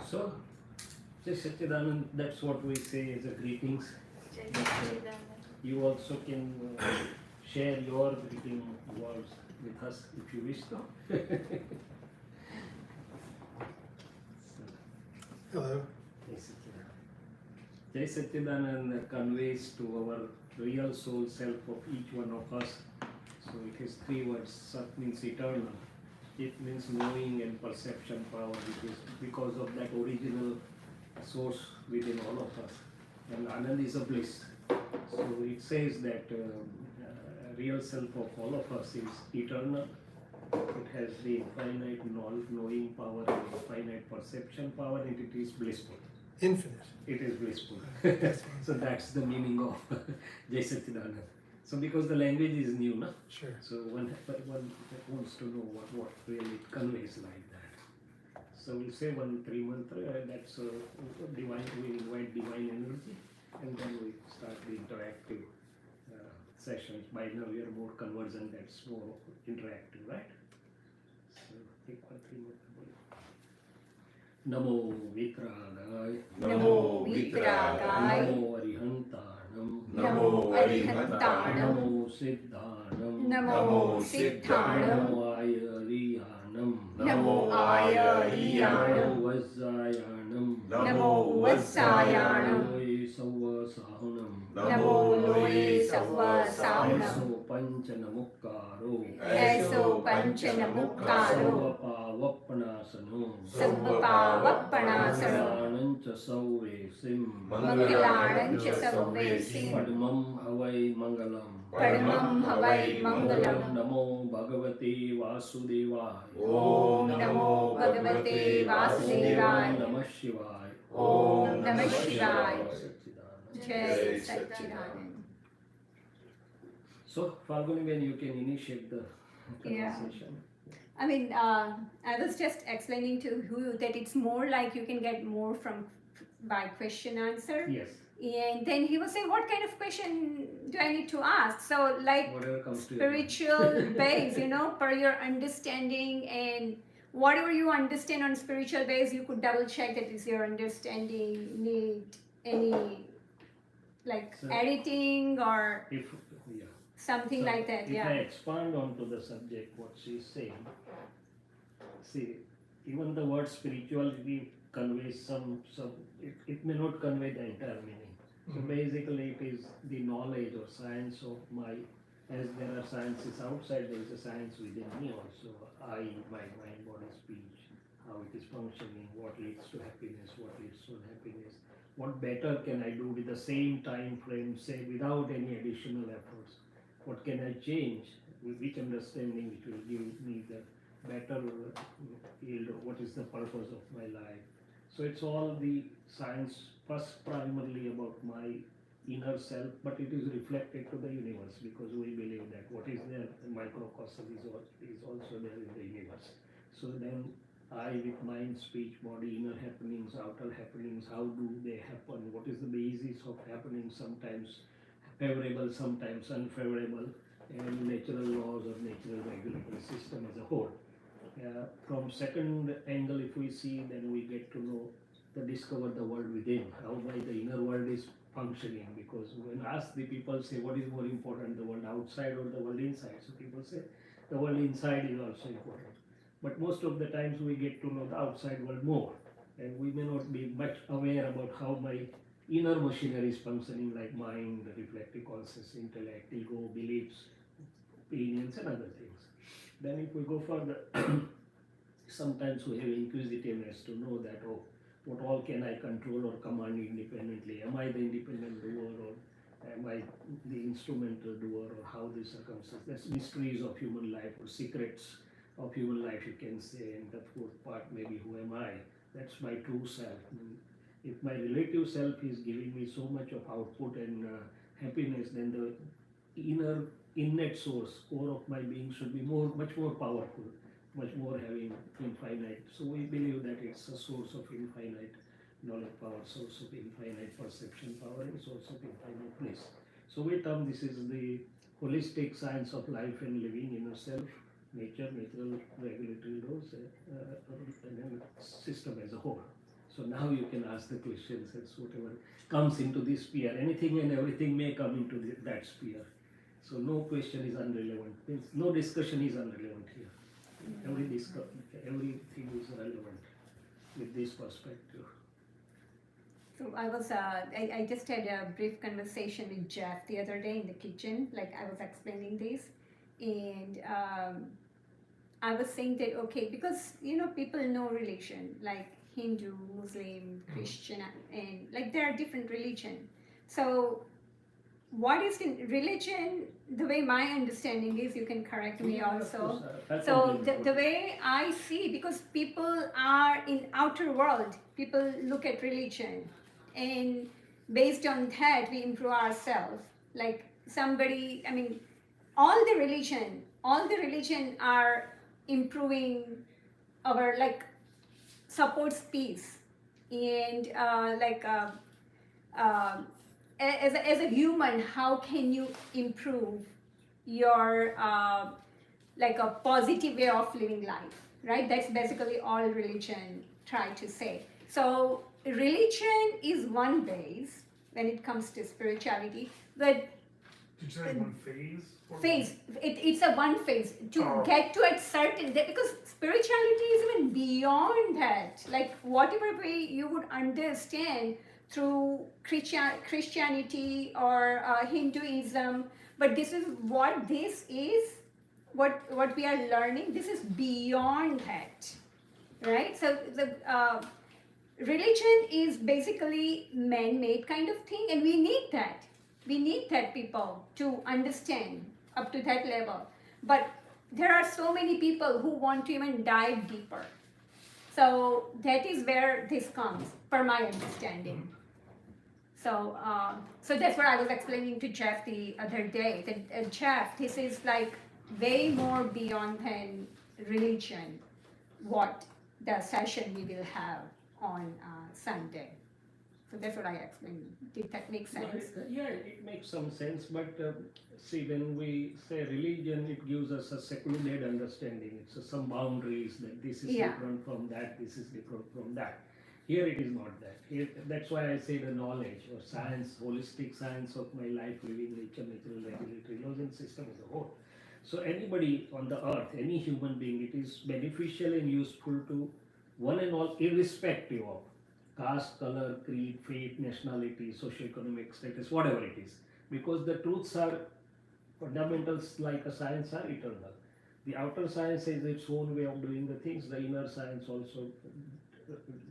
So, Jai Satchidanand, that's what we say as a greetings. You also can share your greeting words with us if you wish to. Hello. Jai Satchidanand conveys to our real soul self of each one of us. So it is three words. Sat means eternal. It means knowing and perception power, which is because of that original source within all of us. And Anand is a bliss. So it says that real self of all of us is eternal. It has the infinite knowing power and infinite perception power, and it is blissful. Infinite. It is blissful. That's So that's the meaning of Jai Satchidanand. So because the language is new, na? Sure. So one wants to know what really it conveys like that. So we'll say 1-3 mantra, that's divine, we invite divine energy, and then we start the interactive sessions. By now we are more conversion, that's more interactive, right? So take 1-3 mantra. Namo Vitragaya, Namo Vitragaya, Namo Arihantanam, Namo Arihantanam, Namo Siddhanam, Namo Siddhanam, Namo Ayariyanam, Namo Ayariyanam, Namo Vajjayanam, Namo Vajjayanam, Loye Savva Sahunam, Namo Loye Savva Sahunam, Eso Panchanamukkaro, Eso Panchanamukkaro, Vappanasanam, Sampapavappanasana, Mangalancha Sauvesim, Mangalancha Sauvesim, Padmam Havai Mangalam, Padmam Havai Mangalam, Namo Bhagavate Vasudevaya, Om Namo Bhagavate Vasudevaya, Namah Shivaya, Om Namah Shivaya, Satchidanand. Jai Satchidanand. So, Falguniben, you can initiate the Yeah. conversation. I mean, I was just explaining to you that it's more like you can get more from by question answer. Yes, And then he was saying, what kind of question do I need to ask? So like whatever comes to your mind. spiritual base, per your understanding, and whatever you understand on spiritual base, you could double check that is your understanding need any like So, editing or If, yeah. something So, like that, if I yeah. expand onto the subject, what she's saying, see, even the word spirituality conveys it may not convey the entire meaning. So basically it is the knowledge or science of as there are sciences outside, there is a science within me also. I, my mind, body, speech, how it is functioning, what leads to happiness, what leads to unhappiness. What better can I do with the same time frame, say without any additional efforts? What can I change? With which understanding which will give me the better yield, or what is the purpose of my life? So it's all the science first primarily about my inner self, but it is reflected to the universe because we believe that what is there, the microcosm is also there in the universe. So then I with mind, speech, body, inner happenings, outer happenings, how do they happen? What is the basis of happening? Sometimes favorable, sometimes unfavorable, and natural laws or natural regulatory system as a whole. From second angle, if we see, then we get to know discover the world within, how the inner world is functioning. Because when asked, the people say, what is more important, the world outside or the world inside? So people say the world inside is also important. But most of the times we get to know the outside world more, and we may not be much aware about how my inner machinery is functioning, like mind, reflective conscious, intellect, ego, beliefs, opinions, and other things. Then if we go further, sometimes we have inquisitiveness to know that, what all can I control or command independently? Am I the independent doer, or am I the instrumental doer, or how the circumstances? That's mysteries of human life, or secrets of human life, you can say. And the fourth part, maybe who am I? That's my true self. If my relative self is giving me so much of output and happiness, then the innate source, core of my being should be much more powerful, much more having infinite. So we believe that it's a source of infinite knowledge power, source of infinite perception power, and source of infinite bliss. So we term this is the holistic science of life and living, inner self, nature, natural regulatory laws, and then system as a whole. So now you can ask the questions as whatever comes into this sphere. Anything and everything may come into that sphere. So no question is unrelevant. Means no discussion is unrelevant here. Everything is relevant with this perspective. So I just had a brief conversation with Jeff the other day in the kitchen, like I was explaining this, and I was saying that, okay, because, people know religion, like Hindu, Muslim, Christian, and like there are different religion. So what is in religion, the way my understanding is, you can correct me also. So the way I see, because people are in outer world, people look at religion, and based on that we improve ourselves. Like somebody, all the religion are improving our, like, supports peace, and as a human, how can you improve your like a positive way of living life, right? That's basically all religion try to say. So religion is one base when it comes to spirituality, but did you say one phase? It's a one phase to get to a certain, because spirituality is even beyond that, like whatever way you would understand through Christianity or Hinduism, but this is what we are learning. This is beyond that, right? So the religion is basically man-made kind of thing, and we need that. We need that people to understand up to that level. But there are so many people who want to even dive deeper. So that is where this comes, per my understanding. So that's what I was explaining to Jeff the other day. That Jeff, this is like way more beyond than religion. What the session we will have on Sunday. So that's what I explained. Did that make sense? Yeah, it makes some sense. But see, when we say religion, it gives us a secluded understanding. It's some boundaries that this is different from that, this is different from that. Here it is not that. Here, that's why I say the knowledge or science, holistic science of my life, living nature, natural regulatory laws and system as a whole. So anybody on the earth, any human being, it is beneficial and useful to one and all, irrespective of caste, color, creed, faith, nationality, socioeconomic status, whatever it is. Because the truths are fundamentals, like a science, are eternal. The outer science has its own way of doing the things, the inner science also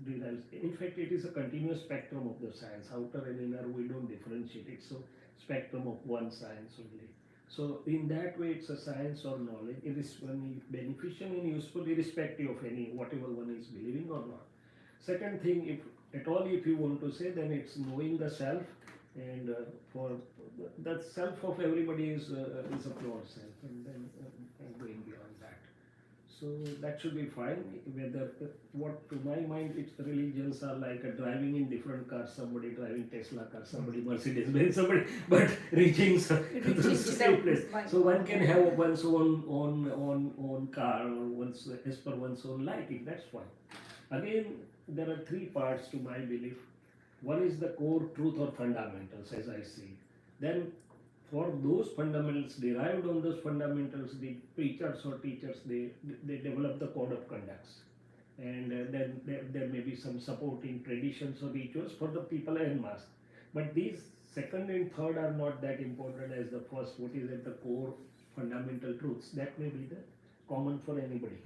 derives. In fact, it is a continuous spectrum of the science. Outer and inner, we don't differentiate. It's a spectrum of one science only. So in that way, it's a science or knowledge. It is beneficial and useful irrespective of whatever one is believing or not. Second thing, if at all if you want to say, then it's knowing the self, and for the self of everybody is a pure self, and then going beyond that. So that should be fine. Whether what to my mind, it's the religions are like driving in different cars. Somebody driving Tesla car, somebody Mercedes Benz, somebody, but reaching to the same place. So one can have one's own car or as per one's own liking. That's fine. Again, there are three parts to my belief. One is the core truth or fundamentals, as I see. Then for those fundamentals, derived on those fundamentals, the preachers or teachers, they develop the code of conducts. And then there may be some supporting traditions or rituals for the people en masse. But these second and third are not that important as the first, what is at the core fundamental truths. That may be the common for anybody.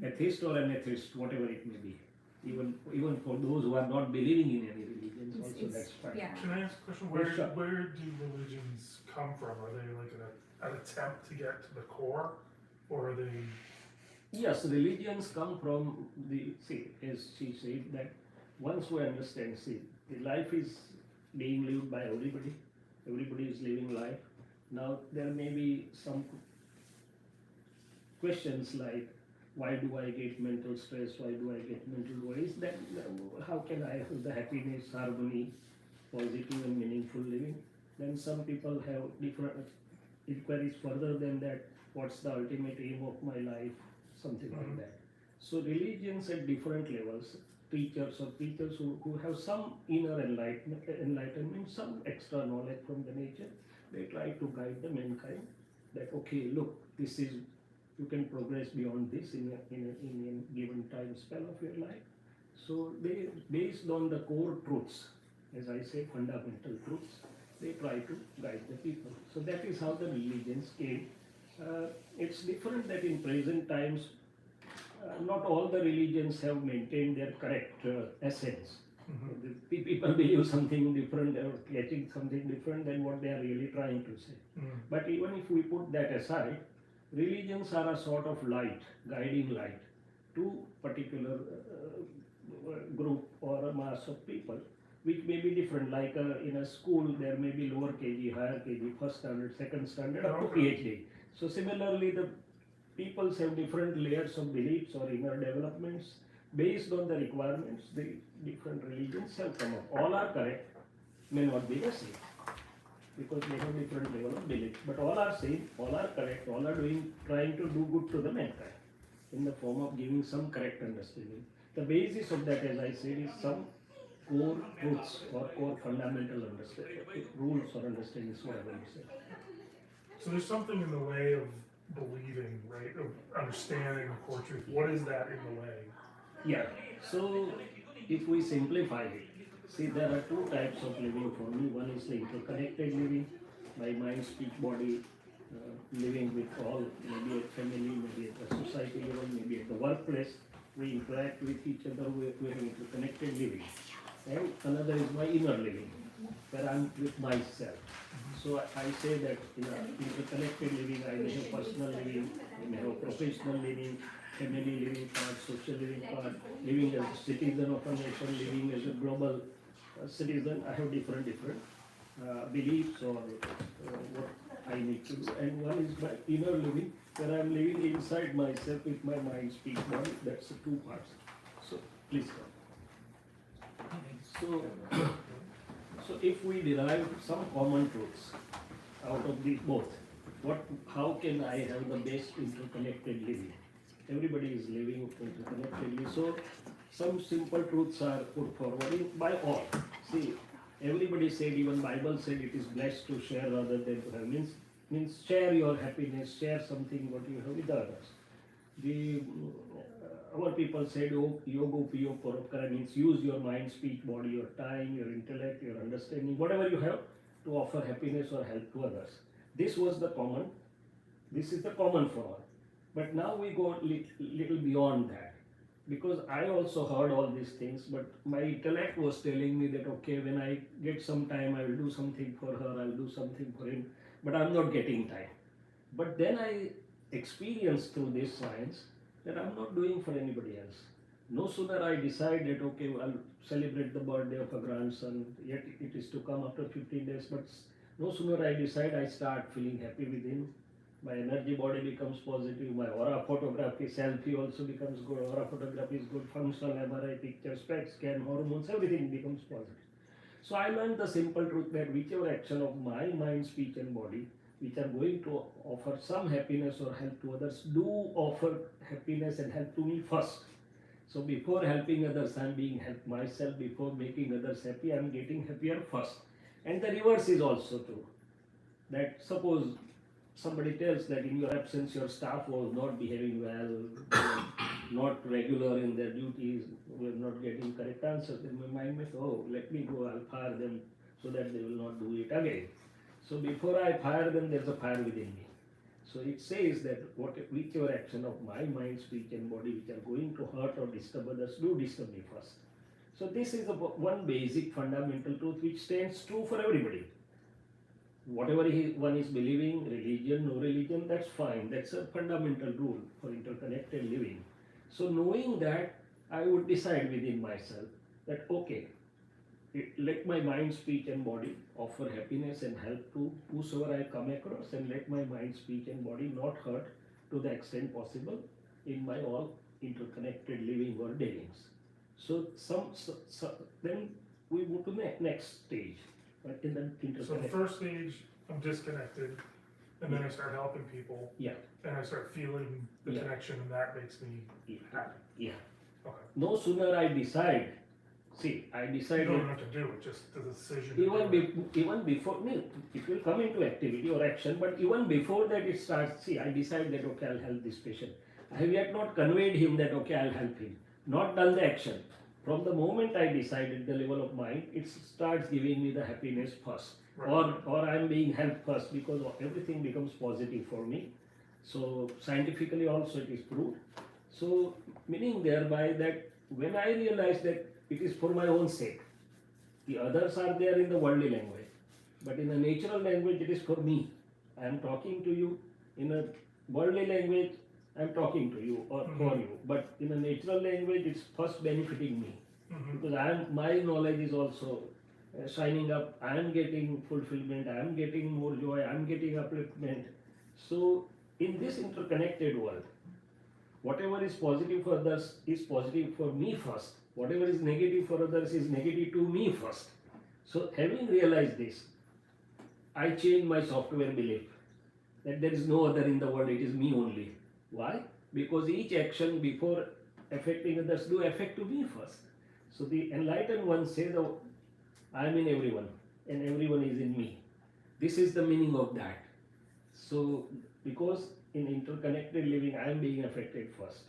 Atheist or an atheist, whatever it may be. Even for those who are not believing in any religions, also that's fine. Yeah. Can I ask a question? Where do religions come from? Are they like an attempt to get to the core, or are they? Yes, religions come from as she said, that once we understand, the life is being lived by everybody. Everybody is living life. Now there may be some questions like, why do I get mental stress? Why do I get mental worries? Then how can I have the happiness, harmony, positive and meaningful living? Then some people have different inquiries further than that. What's the ultimate aim of my life? Something like that. So religions at different levels. teachers or teachers who have some inner enlightenment, some extra knowledge from the nature. They try to guide the mankind that, okay, look, this is, you can progress beyond this in a given time spell of your life. So they, based on the core truths, as I say, fundamental truths, they try to guide the people. So that is how the religions came. It's different that in present times, not all the religions have maintained their correct essence. The people believe something different or catching something different than what they are really trying to say. But even if we put that aside, religions are a sort of light, guiding light to particular group or a mass of people, which may be different. Like in a school, there may be lower KG, higher KG, first standard, second standard, up to PhD. So similarly, the peoples have different layers of beliefs or inner developments. Based on the requirements, the different religions have come up. All are correct, may not be the same, because they have different level of belief. But all are same, all are correct, all are trying to do good to the mankind in the form of giving some correct understanding. The basis of that, as I said, is some core truths or core fundamental understanding, rules or understandings, whatever you say. So there's something in the way of believing, right? Of understanding the core truth. What is that in the way? Yeah, so if we simplify it, see, there are two types of living for me. One is the interconnected living, by mind, speech, body, living with all, maybe at family, maybe at the society level, maybe at the workplace. We interact with each other, we have interconnected living. And another is my inner living, where I'm with myself. So I say that in interconnected living, I may have personal living, I may have professional living, family living part, social living part, living as a citizen of a nation, living as a global citizen. I have different beliefs or what I need to do. And one is my inner living, where I'm living inside myself with my mind, speech, body. That's the two parts. So please come. So if we derive some common truths out of these both, how can I have the best interconnected living? Everybody is living interconnectedly. So some simple truths are put forward by all. See, everybody said, even Bible said, it is blessed to share rather than to have. Means share your happiness, share something what you have with others. Our people said, yoga upayo paropkara, means use your mind, speech, body, your time, your intellect, your understanding, whatever you have to offer happiness or help to others. This is the common for all. But now we go little beyond that, because I also heard all these things, but my intellect was telling me that, okay, when I get some time, I will do something for her, I will do something for him, but I'm not getting time. But then I experienced through this science that I'm not doing for anybody else. No sooner I decide that, okay, I'll celebrate the birthday of a grandson, yet it is to come after 15 days, but no sooner I decide, I start feeling happy within. My energy body becomes positive, my aura photography, selfie also becomes good, aura photography is good, functional MRI pictures, PET scan, hormones, everything becomes positive. So I learned the simple truth that whichever action of my mind, speech and body, which are going to offer some happiness or help to others, do offer happiness and help to me first. So before helping others, I'm being helped myself. Before making others happy, I'm getting happier first. And the reverse is also true. That suppose somebody tells that in your absence your staff was not behaving well, not regular in their duties, were not getting correct answers, then my mind may say, oh, let me go, I'll fire them so that they will not do it again. So before I fire them, there's a fire within me. So it says that whichever action of my mind, speech and body which are going to hurt or disturb others, do disturb me first. So this is one basic fundamental truth which stands true for everybody. Whatever one is believing, religion, no religion, that's fine. That's a fundamental rule for interconnected living. So knowing that, I would decide within myself that, okay, let my mind, speech and body offer happiness and help to whosoever I come across, and let my mind, speech and body not hurt to the extent possible in my all interconnected living or dealings. So then we move to the next stage. In the So the first stage, I'm disconnected, and then I start helping people. Yeah. And I start feeling the connection, and that makes me happy. Yeah. Okay. no sooner I decide, I You decided don't know what to do, it's just the decision. to even, do it. even before, no, it will come into activity or action, but even before that it starts, I decide that okay, I'll help this patient. I have yet not conveyed him that okay, I'll help him, not done the action. From the moment I decided the level of mind, it starts giving me the happiness first, Right. or I'm being helped first, because everything becomes positive for me. So scientifically also it is proved. So meaning thereby that when I realize that it is for my own sake, the others are there in the worldly language, but in the natural language it is for me. I am talking to you in a worldly language. I am talking to you or for you, but in a natural language it's first benefiting me, because my knowledge is also shining up. I am getting fulfillment. I am getting more joy. I am getting upliftment. So in this interconnected world, whatever is positive for others is positive for me first. Whatever is negative for others is negative to me first. So having realized this, I changed my software belief that there is no other in the world, it is me only. Why? Because each action before affecting others do affect to me first. So the enlightened ones say that I am in everyone and everyone is in me. This is the meaning of that. So because in interconnected living I am being affected first.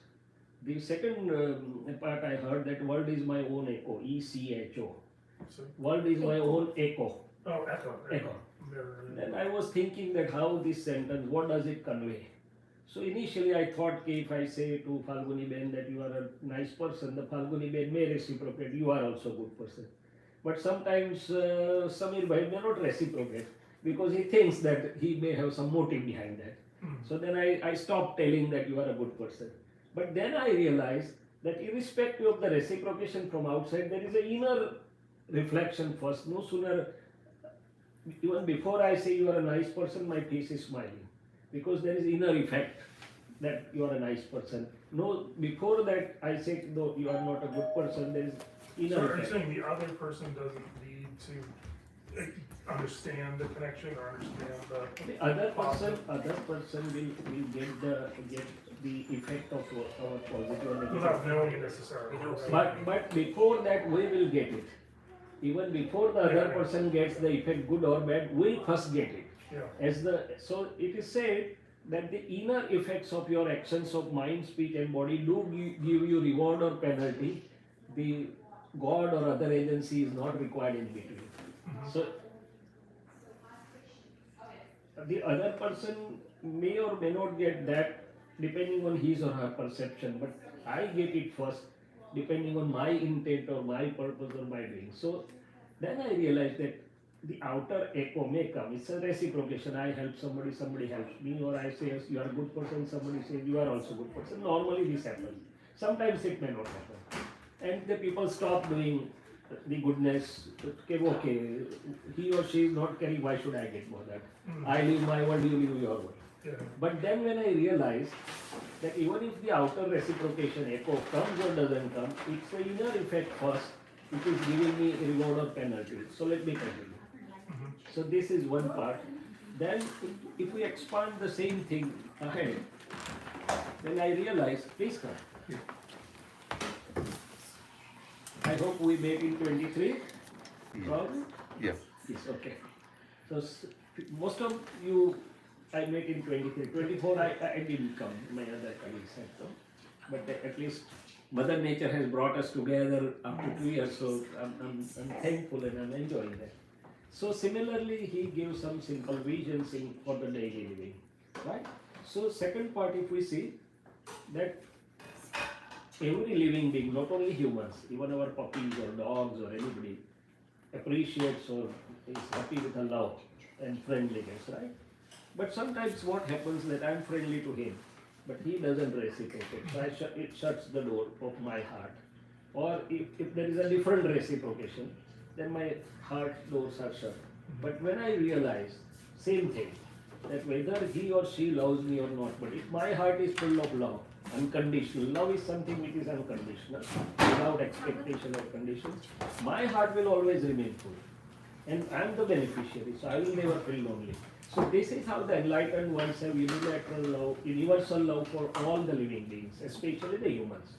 The second part I heard that world is my own echo, ECHO. So, World is my own echo. oh, echo. Echo. Mirror. Then I was thinking that how this sentence, what does it convey? So initially I thought if I say to Falguniben that you are a nice person, the Falguniben may reciprocate, you are also a good person. But sometimes Samir Bhai may not reciprocate because he thinks that he may have some motive behind that. So then I stopped telling that you are a good person. But then I realized that irrespective of the reciprocation from outside, there is an inner reflection first. No sooner, even before I say you are a nice person, my face is smiling. Because there is inner effect that you are a nice person. No, before that I say no, you are not a good person, there is So inner are you effect. saying the other person doesn't need to understand the connection or understand the... The other person will get the effect of our positive and negative. Without knowing it necessarily. But before that we will get it. Even before the other person gets the effect, good or bad, we first get it. Yeah. So it is said that the inner effects of your actions of mind, speech and body do give you reward or penalty. The God or other agency is not required in between. So the other person may or may not get that depending on his or her perception, but I get it first depending on my intent or my purpose or my doing. So then I realized that the outer echo may come. It's a reciprocation. I help somebody, somebody helps me, or I say yes, you are a good person, somebody says you are also a good person. Normally this happens. Sometimes it may not happen. And the people stop doing the goodness. Okay, he or she is not caring, why should I get bothered? I live my world, you live your world. Yeah. But then when I realized that even if the outer reciprocation echo comes or doesn't come, it's the inner effect first which is giving me reward or penalty. So let me continue. So this is one part. Then if we expand the same thing ahead, then I realized, please come. I hope we make in 23. Probably? Yeah. Yes, okay. So most of you I met in 23. 24 I didn't come, my other colleagues had come. But at least Mother Nature has brought us together after 2 years, so I'm thankful and I'm enjoying that. So similarly, he gives some simple visions for the daily living, right? So second part, if we see that every living being, not only humans, even our puppies or dogs or anybody, appreciates or is happy with a love and friendliness, right? But sometimes what happens that I'm friendly to him, but he doesn't reciprocate. So it shuts the door of my heart. Or if there is a different reciprocation, then my heart doors are shut. But when I realize, same thing, that whether he or she loves me or not, but if my heart is full of love, unconditional, love is something which is unconditional, without expectation or conditions, my heart will always remain full. And I am the beneficiary, so I will never feel lonely. So this is how the enlightened ones have unilateral love, universal love for all the living beings, especially the humans.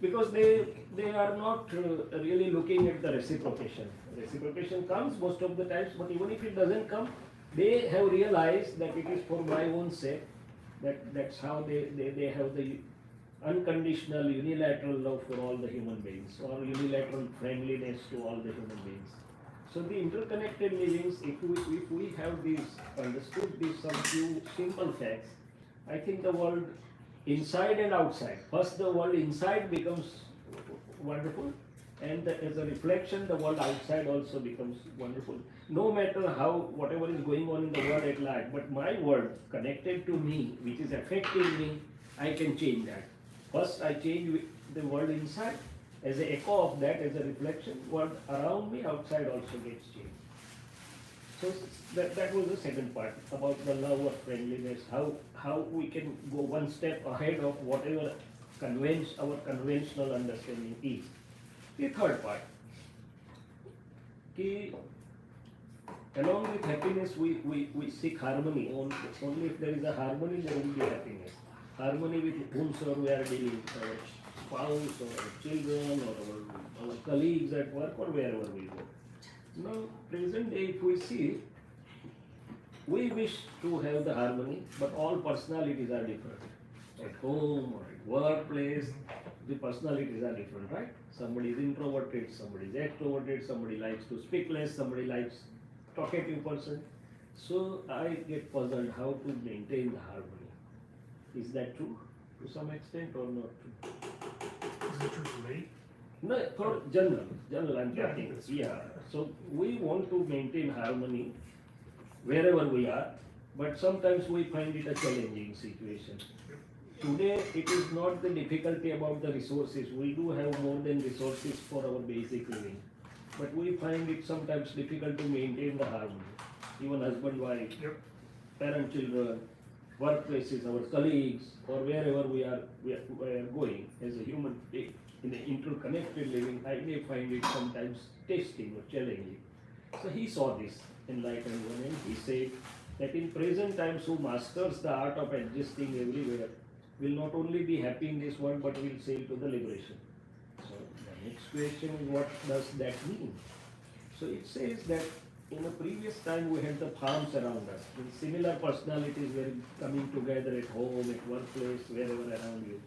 because they are not really looking at the reciprocation. Reciprocation comes most of the times, but even if it doesn't come, they have realized that it is for my own sake. That's how they have the unconditional unilateral love for all the human beings, or unilateral friendliness to all the human beings. So the interconnected livings, if we have understood these some few simple facts, I think the world inside and outside. First, the world inside becomes wonderful, and as a reflection, the world outside also becomes wonderful. No matter how, whatever is going on in the world at large, but my world connected to me, which is affecting me, I can change that. First, I change the world inside. As an echo of that, as a reflection, world around me, outside also gets changed. So that was the second part about the love of friendliness, how we can go one step ahead of whatever our conventional understanding is. The third part, along with happiness, we seek harmony. Only if there is a harmony, there will be happiness. Harmony with whomsoever we are dealing, our spouse or our children or our colleagues at work or wherever we go. Now, present day, if we see, we wish to have the harmony, but all personalities are different. At home or at workplace, the personalities are different, right? Somebody is introverted, somebody is extroverted, somebody likes to speak less, somebody likes talkative person. So I get puzzled how to maintain the harmony. Is that true to some extent or not true? Is it true for me? No, for general I'm Yeah, talking. that's Yeah. So we want to maintain harmony wherever we are, but sometimes we find it a challenging situation. Today, it is not the difficulty about the resources. We do have more than resources for our basic living, but we find it sometimes difficult to maintain the harmony. Even husband, wife, parent, children, workplaces, our colleagues, or wherever we are going as a human being in an interconnected living, I may find it sometimes tasting or challenging. So he saw this enlightened one, and he said that in present times, who masters the art of adjusting everywhere will not only be happy in this world, but will sail to the liberation. So the next question is, what does that mean? So it says that in a previous time we had the farms around us, and similar personalities were coming together at home, at workplace, wherever around you.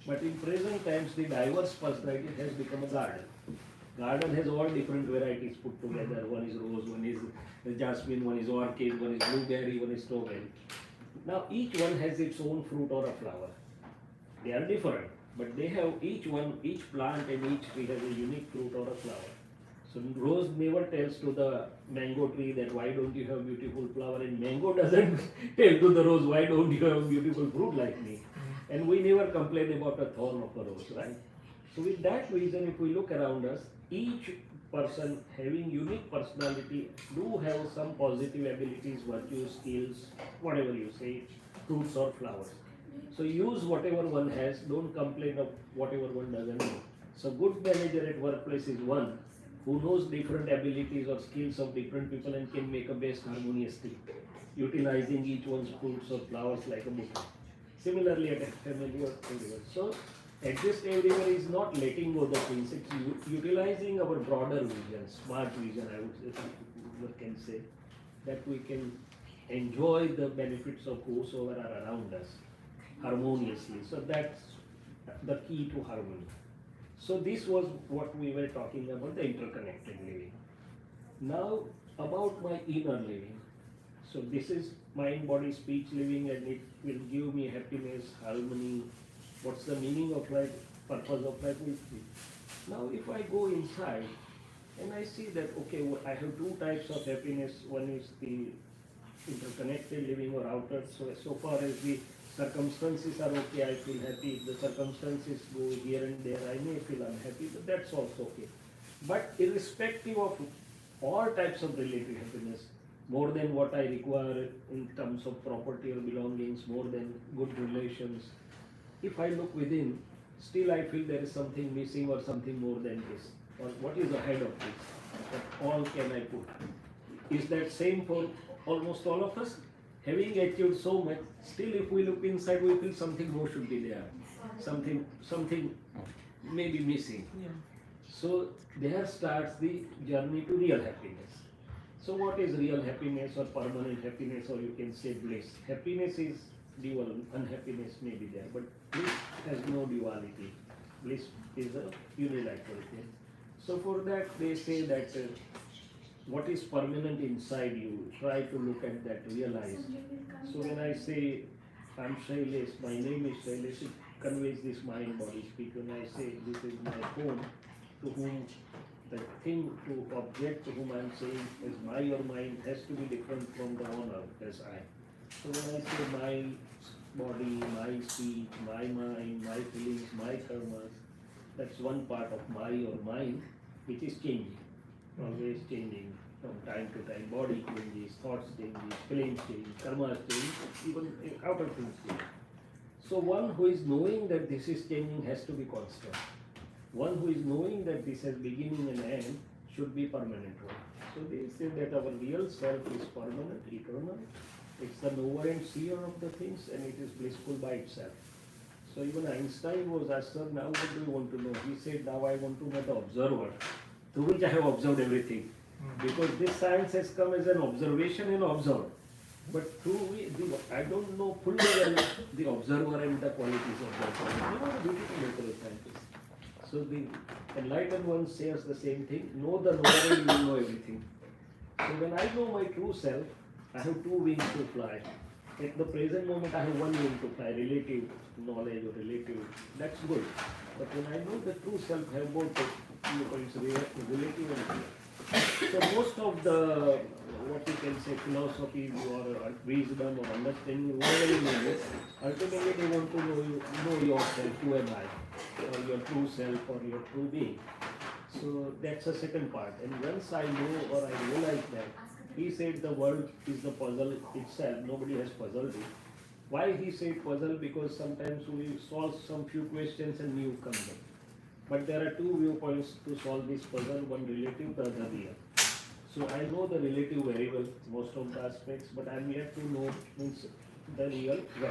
But in present times, the diverse personality has become a garden. Garden has all different varieties put together. One is rose, one is jasmine, one is orchid, one is blueberry, one is strawberry. Now each one has its own fruit or a flower. They are different, but they have each plant and each tree has a unique fruit or a flower. So rose never tells to the mango tree that why don't you have beautiful flower, and mango doesn't tell to the rose why don't you have beautiful fruit like me. And we never complain about a thorn of a rose, right? So with that reason, if we look around us, each person having unique personality do have some positive abilities, virtues, skills, whatever you say, fruits or flowers. So use whatever one has, don't complain of whatever one doesn't know. So good manager at workplace is one who knows different abilities or skills of different people and can make a best harmonious team, utilizing each one's fruits or flowers like a bouquet. Similarly at a family or everywhere. So adjust everywhere is not letting go the things, it's utilizing our broader vision, smart vision, I would say, we can say, that we can enjoy the benefits of whosoever are around us harmoniously. So that's the key to harmony. So this was what we were talking about, the interconnected living. Now about my inner living. So this is mind, body, speech living, and it will give me happiness, harmony. What's the meaning of life, purpose of life will be. Now if I go inside and I see that, okay, I have two types of happiness. One is the interconnected living or outer. So far as the circumstances are okay, I feel happy. If the circumstances go here and there, I may feel unhappy, but that's also okay. But irrespective of all types of relative happiness, more than what I require in terms of property or belongings, more than good relations, if I look within, still I feel there is something missing or something more than this. Or what is ahead of this? What all can I put? Is that same for almost all of us? Having achieved so much, still if we look inside, we feel something more should be there. Something may be missing. So there starts the journey to real happiness. So what is real happiness or permanent happiness, or you can say bliss? Happiness is dual, unhappiness may be there, but bliss has no duality. Bliss is a unilateral thing. So for that they say that what is permanent inside you, try to look at that, realize. So when I say I'm Shailesh, my name is Shailesh, it conveys this mind body speak. When I say this is my home, to whom the thing, to object to whom I am saying is my or mine has to be different from the owner as I. So when I say my body, my speech, my mind, my feelings, my karmas, that's one part of my or mine which is changing, always changing from time to time. Body changes, thoughts changes, feelings change, karmas change, even outer things change. So one who is knowing that this is changing has to be constant. One who is knowing that this has beginning and end should be permanent one. So they say that our real self is permanent, eternal. It's the knower and seer of the things, and it is blissful by itself. So even Einstein was asked, sir, now what do you want to know? He said, now I want to know the observer, through which I have observed everything. Because this science has come as an observation and observed. But through I don't know fully well the observer and the qualities of the observer. You are a beautiful natural scientist. So the enlightened one says the same thing, know the knower and you will know everything. So when I know my true self, I have two wings to fly. At the present moment, I have one wing to fly, relative knowledge or relative, that's good. But when I know the true self, I have both relative and real. So most of the, what you can say, philosophy or wisdom or understanding, whatever you know, ultimately they want to know yourself, who am I, or your true self or your true being. So that's the second part. And once I know or I realize that, he said the world is the puzzle itself, nobody has puzzled it. Why he said puzzle? Because sometimes we solve some few questions and new come in. But there are two viewpoints to solve this puzzle, one relative, the other real. So I know the relative very well, most of the aspects, but I am yet to know the real well.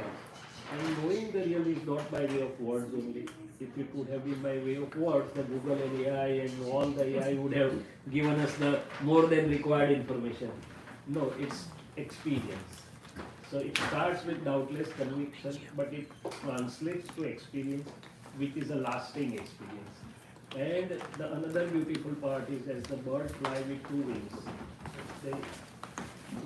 And knowing the real is not by way of words only. If it would have been by way of words, the Google and AI and all the AI would have given us the more than required information. No, it's experience. So it starts with doubtless conviction, but it translates to experience, which is a lasting experience. And the another beautiful part is as the bird fly with two wings.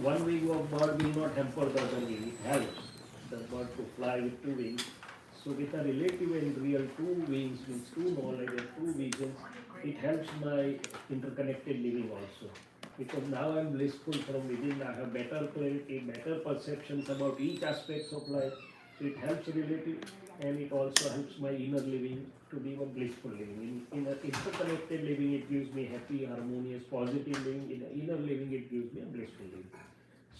One wing of bird will not hamper the other wing, it helps the bird to fly with two wings. So with a relative and real two wings, means two knowledge and two visions, it helps my interconnected living also. Because now I am blissful from within, I have better clarity, better perceptions about each aspect of life. So it helps relative and it also helps my inner living to be a blissful living. In an interconnected living, it gives me happy, harmonious, positive living. In an inner living, it gives me a blissful living.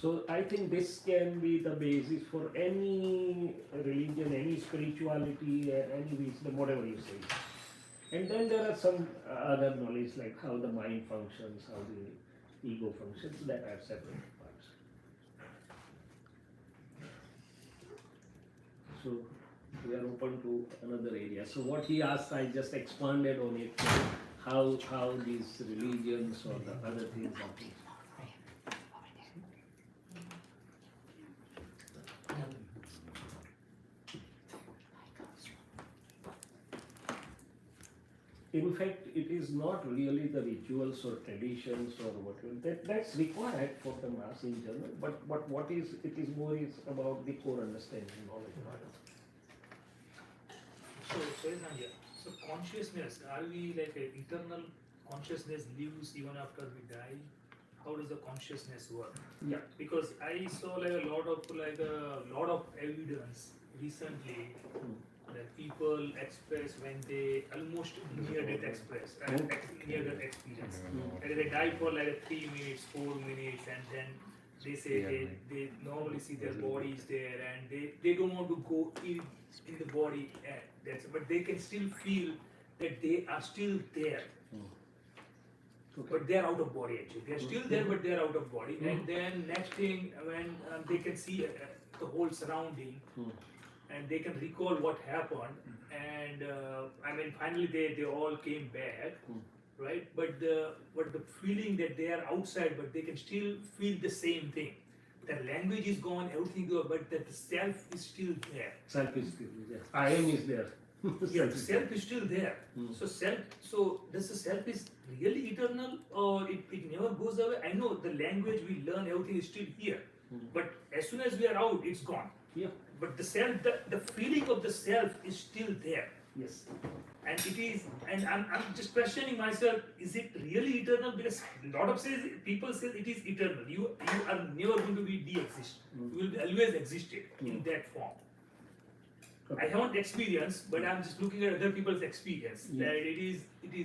So I think this can be the basis for any religion, any spirituality, any wisdom, whatever you say. And then there are some other knowledge like how the mind functions, how the ego functions, that are separate parts. So we are open to another area. So what he asked, I just expanded on it, how these religions or the other things are. In fact, it is not really the rituals or traditions or whatever. That's required for the mass in general. But what is it is more is about the core understanding, knowledge. So consciousness, are we like an eternal consciousness lives even after we die? How does the consciousness work? Yeah. Because I saw like a lot of evidence recently that people express when they almost near-death express, near-death experience. And they die for like 3 minutes, 4 minutes, and then they say they normally see their bodies there, and they don't want to go in the body. But they can still feel that they are still there. But they are out of body actually. They are still there, but they are out of body. And then next thing, when they can see the whole surrounding, and they can recall what happened, and I mean finally they all came back, right? But the feeling that they are outside, but they can still feel the same thing. The language is gone, everything gone, but the self is still there. Self is still there. I am is there. Yeah, the self is still there. So does the self is really eternal, or it never goes away? I know the language we learn, everything is still here, but as soon as we are out, it's gone. Yeah. But the self, the feeling of the self is still there. Yes. And it is, and I'm just questioning myself, is it really eternal? Because a lot of people say it is eternal. You are never going to be de-exist. You will be always existed in that form. Okay. I haven't experienced, but I'm just looking at other people's experience. Yeah. That it is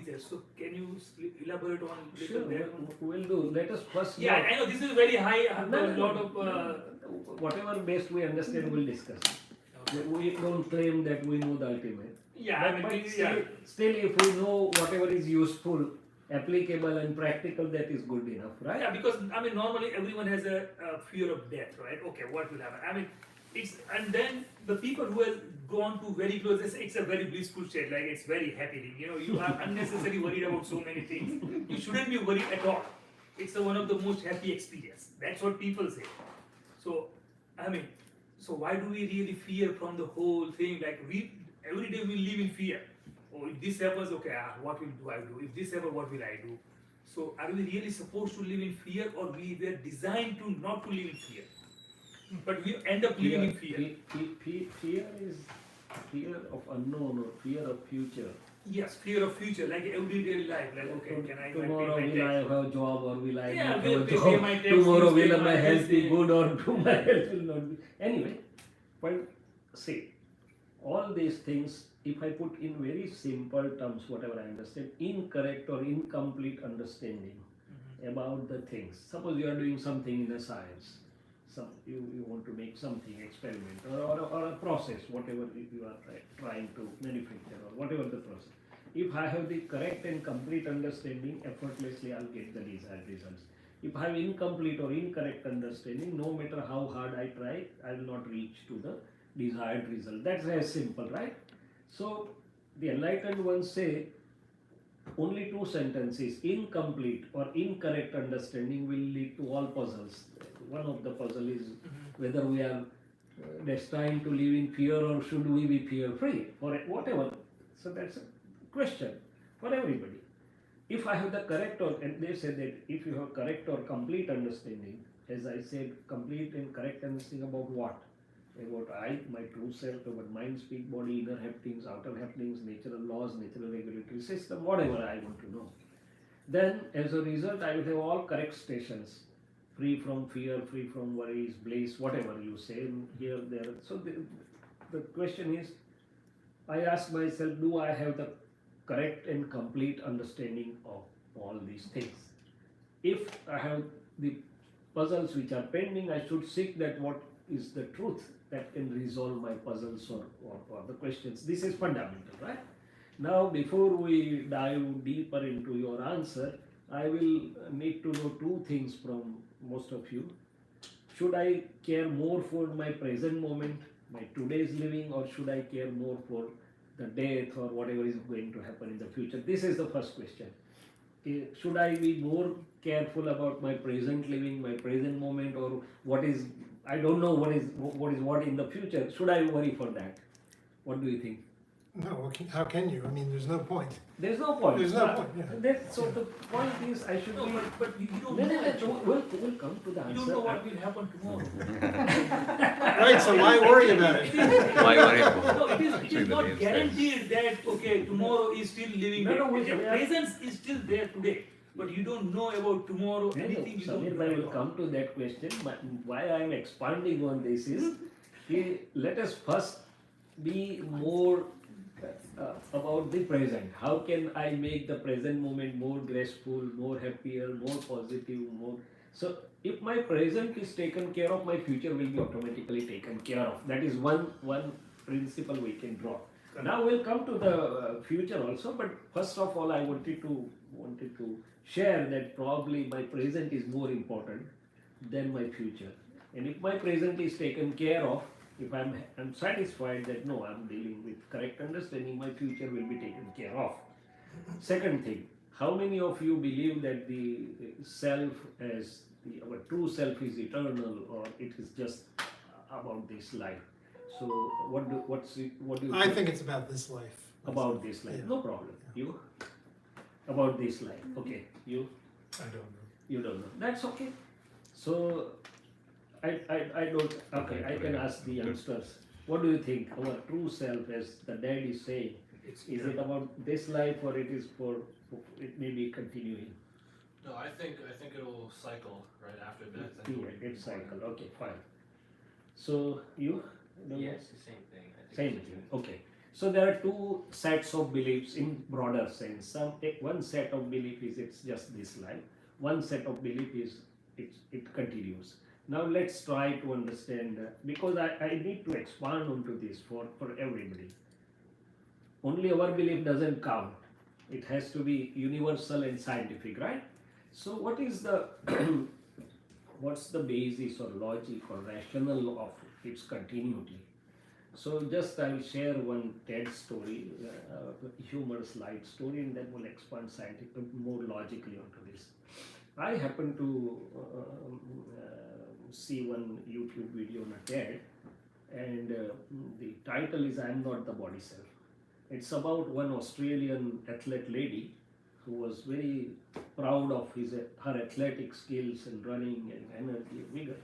there. So can you elaborate on little Sure, bit? we'll do. Let us first. Yeah, I know this is very high. A No, lot of. Whatever best we understand, we'll discuss. Okay. We don't claim that we know the ultimate. Yeah, But yeah. still, if we know whatever is useful, applicable, and practical, that is good enough, right? Yeah, because I mean, normally everyone has a fear of death, right? Okay, what will happen? I mean, and then the people who have gone to very close, they say it's a very blissful state, like it's very happy. You know, you are unnecessarily worried about so many things. You shouldn't be worried at all. It's one of the most happy experience. That's what people say. So, I mean, so why do we really fear from the whole thing? Like every day we live in fear. Oh, if this happens, okay, what will I do? If this happens, what will I do? So, are we really supposed to live in fear, or we were designed to not to live in fear? But we end up living in fear. Fear is fear of unknown or fear of future. Yes, fear of future, like everyday life. Like, okay, can I Tomorrow pay my will I tax? have a job or will I Yeah, not will have a pay job? my tax, Tomorrow will pay will my my health be this, good or my health will not be. Anyway, but see, all these things, if I put in very simple terms, whatever I understand, incorrect or incomplete understanding about the things. Suppose you are doing something in a science. You want to make something, experiment or a process, whatever you are trying to manufacture or whatever the process. If I have the correct and complete understanding, effortlessly I'll get the desired results. If I have incomplete or incorrect understanding, no matter how hard I try, I will not reach to the desired result. That's as simple, right? So the enlightened ones say only two sentences, incomplete or incorrect understanding will lead to all puzzles. One of the puzzle is whether we are destined to live in fear or should we be fear free or whatever. So that's a question for everybody. If I have the correct or, and they said that if you have correct or complete understanding, as I said, complete and correct understanding about what? About I, my true self, about mind, speak, body, inner happenings, outer happenings, natural laws, natural regulatory system, whatever I want to know. Then as a result, I will have all correct stations. Free from fear, free from worries, bliss, whatever you say here, there. So the question is, I ask myself, do I have the correct and complete understanding of all these things? If I have the puzzles which are pending, I should seek that what is the truth that can resolve my puzzles or the questions. This is fundamental, right? Now, before we dive deeper into your answer, I will need to know two things from most of you. Should I care more for my present moment, my today's living, or should I care more for the death or whatever is going to happen in the future? This is the first question. Should I be more careful about my present living, my present moment, or what is, I don't know what is what in the future. Should I worry for that? What do you think? No, how can you? I mean, there's no point. There's no point. There's no point, yeah. So the point is, I should No, be. but you don't No, know. we'll come to the You answer. don't know what will happen tomorrow. Right, so why worry about it? Why worry about it? No, it is Actually, the not real guaranteed that okay, tomorrow is still living No, there. no, The presence is still there today, but you don't know about tomorrow. Anything you don't Samir, know I will about. come to that question. But why I am expanding on this is, let us first be more about the present. How can I make the present moment more graceful, more happier, more positive, more. So if my present is taken care of, my future will be automatically taken care of. That is one principle we can draw. Now we'll come to the future also, but first of all, I wanted to share that probably my present is more important than my future. And if my present is taken care of, If I'm satisfied that no, I'm dealing with correct understanding, my future will be taken care of. Second thing, how many of you believe that the self as our true self is eternal, or it is just about this life? So what do you I think it's about this life. about this life? Yeah. No problem. You about this life? Okay. You I don't know. you don't know. That's okay. So I don't. Okay, I can ask the youngsters. What do you think? Our true self, as the dad is saying, is it about this life, or it is for it may be continuing? No, I think it'll cycle right after that. I think Yeah, it's cycle. Okay, fine. So you? No? Yes, the same thing. I think Same it's thing. Okay. So there are two sets of beliefs in broader sense. One set of belief is it's just this life. One set of belief is it continues. Now let's try to understand, because I need to expand onto this for everybody. Only our belief doesn't count. It has to be universal and scientific, right? So what is the what's the basis or logic or rationale of its continuity? So just I will share one TED story, humorous light story, and then we'll expand scientific more logically onto this. I happened to see one YouTube video on a TED, and the title is "I'm Not the Body Self." It's about one Australian athlete lady who was very proud of her athletic skills and running and energy and vigor.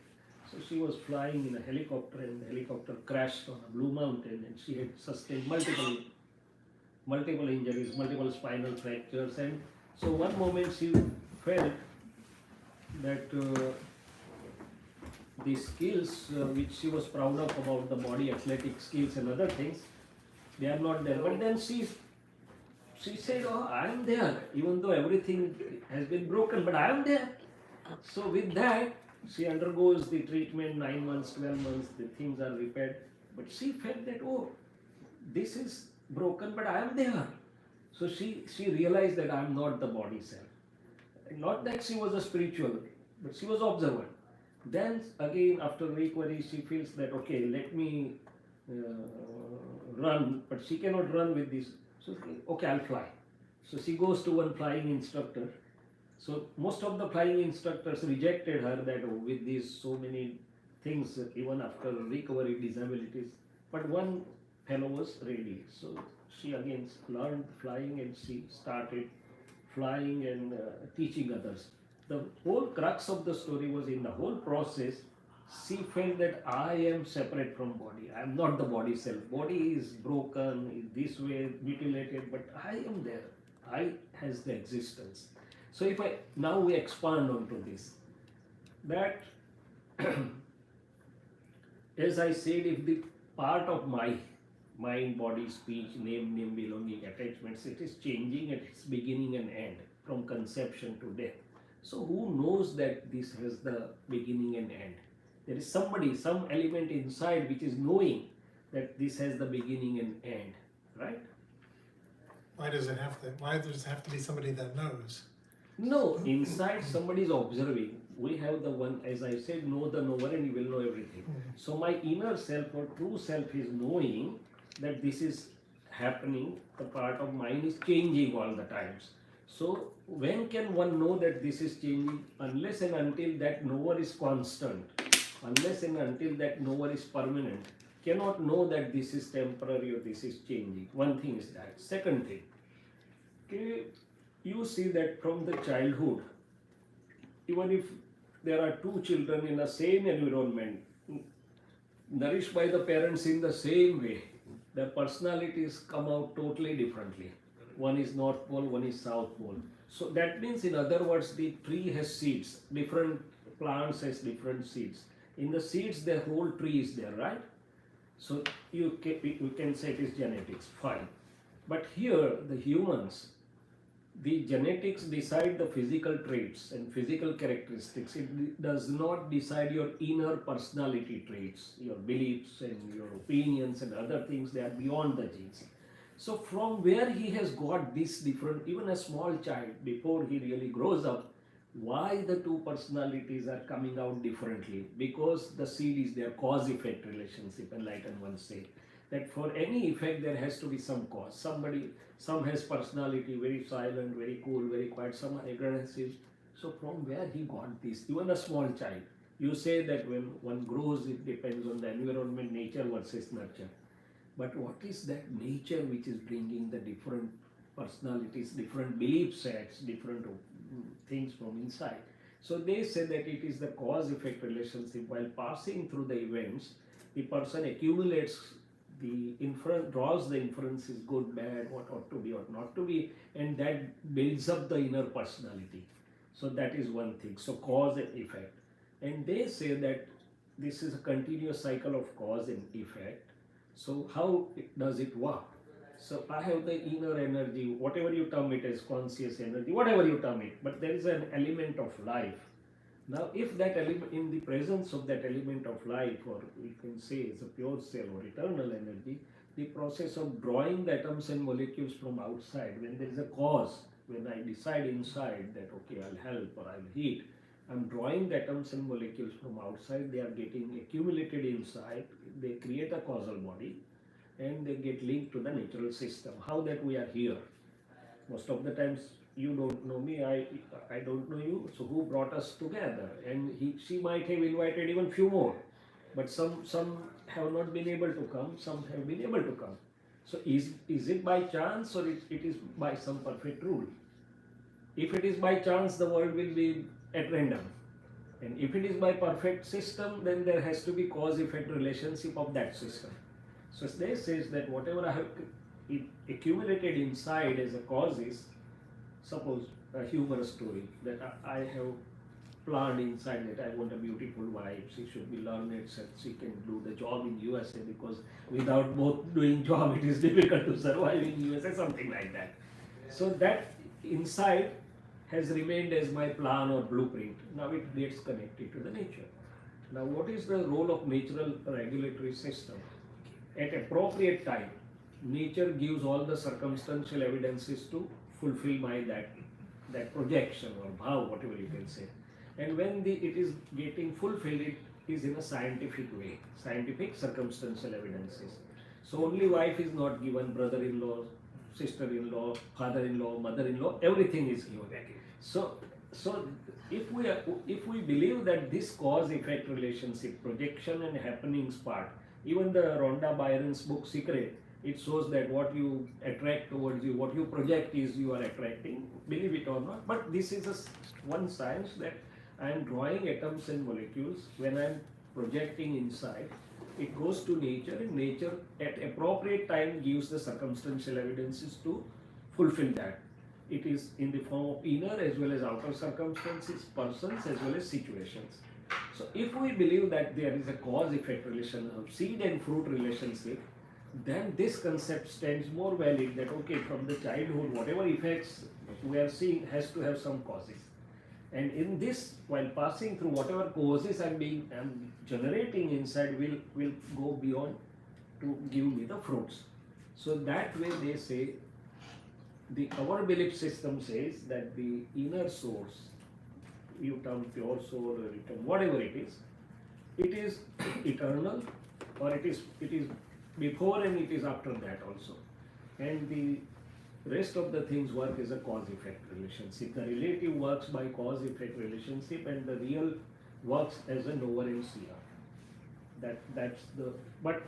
So she was flying in a helicopter, and the helicopter crashed on a blue mountain, and she had sustained multiple injuries, multiple spinal fractures, and so one moment she felt that the skills which she was proud of about the body, athletic skills and other things, they are not there. But then she said, "Oh, I am there, even though everything has been broken, but I am there." So with that, she undergoes the treatment, 9 months, 12 months, the things are repaired. But she felt that, oh, this is broken, but I am there. So she realized that I am not the body self. Not that she was a spiritual, but she was observant. Then again, after recovery, she feels that, okay, let me run, but she cannot run with this. So, okay, I'll fly. So she goes to one flying instructor. So most of the flying instructors rejected her that with these so many things, even after recovery disabilities. But one fellow was ready. So she again learned flying, and she started flying and teaching others. The whole crux of the story was in the whole process, she felt that I am separate from body. I am not the body self. Body is broken, in this way, mutilated, but I am there. I has the existence. So if now we expand onto this, that as I said, if the part of my mind, body, speech, name, belonging, attachments, it is changing at its beginning and end, from conception to death. So who knows that this has the beginning and end? There is somebody, some element inside which is knowing that this has the beginning and end, right? Why does it have to be somebody that knows? No, inside somebody is observing. We have the one, as I said, know the knower, and you will know everything. So my inner self or true self is knowing that this is happening, the part of mine is changing all the times. So when can one know that this is changing? Unless and until that knower is constant, unless and until that knower is permanent, cannot know that this is temporary or this is changing. One thing is that. Second thing, okay, you see that from the childhood, even if there are two children in the same environment, nourished by the parents in the same way, their personalities come out totally differently. One is North Pole, one is South Pole. So that means, in other words, the tree has seeds. Different plants has different seeds. In the seeds, the whole tree is there, right? So you can say it is genetics, fine. But here, the humans, the genetics decide the physical traits and physical characteristics. It does not decide your inner personality traits, your beliefs and your opinions and other things. They are beyond the genes. So from where he has got this different, even a small child, before he really grows up, why the two personalities are coming out differently, because the seed is their cause-effect relationship. Enlightened ones say that for any effect there has to be some cause. Some has personality, very silent, very cool, very quiet, some are aggressive. So from where he got this? Even a small child, you say that when one grows, it depends on the environment, nature versus nurture. But what is that nature which is bringing the different personalities, different belief sets, different things from inside? So they say that it is the cause-effect relationship. While passing through the events, the person accumulates the inference, draws the inferences, good, bad, what ought to be, ought not to be, and that builds up the inner personality. So that is one thing. So cause and effect. And they say that this is a continuous cycle of cause and effect. So how does it work? So I have the inner energy, whatever you term it as conscious energy, whatever you term it, but there is an element of life. Now if that element, in the presence of that element of life, or we can say it's a pure cell or eternal energy, the process of drawing the atoms and molecules from outside, when there is a cause, when I decide inside that okay, I'll help or I'll heat, I'm drawing the atoms and molecules from outside, they are getting accumulated inside, they create a causal body, and they get linked to the natural system. How that we are here? Most of the times you don't know me, I don't know you, so who brought us together? And she might have invited even few more, but some have not been able to come, some have been able to come. So is it by chance, or it is by some perfect rule? If it is by chance, the world will be at random. And if it is by perfect system, then there has to be cause-effect relationship of that system. So they says that whatever I have accumulated inside as a causes, suppose a humorous story that I have planned inside that I want a beautiful wife, she should be learned, so she can do the job in USA, because without both doing job it is difficult to survive in USA, something like that. So that inside has remained as my plan or blueprint. Now it gets connected to the nature. Now what is the role of natural regulatory system? At appropriate time, nature gives all the circumstantial evidences to fulfill my that projection or bhav, whatever you can say. And when it is getting fulfilled, it is in a scientific way, scientific circumstantial evidences. So only wife is not given, brother-in-law, sister-in-law, father-in-law, mother-in-law, everything is given. So if we believe that this cause-effect relationship, projection and happenings part, even the Rhonda Byron's book Secret, it shows that what you attract towards you, what you project is you are attracting, believe it or not. But this is one science that I am drawing atoms and molecules. When I am projecting inside, it goes to nature, and nature at appropriate time gives the circumstantial evidences to fulfill that. It is in the form of inner as well as outer circumstances, persons as well as situations. So if we believe that there is a cause-effect relation of seed and fruit relationship, then this concept stands more valid that okay, from the childhood, whatever effects we are seeing has to have some causes. And in this, while passing through whatever causes I'm generating inside will go beyond to give me the fruits. So that way they say, our belief system says that the inner source, you term pure soul or you term whatever it is eternal, or it is before and it is after that also. And the rest of the things work as a cause-effect relationship. The relative works by cause-effect relationship, and the real works as a knower and seer. But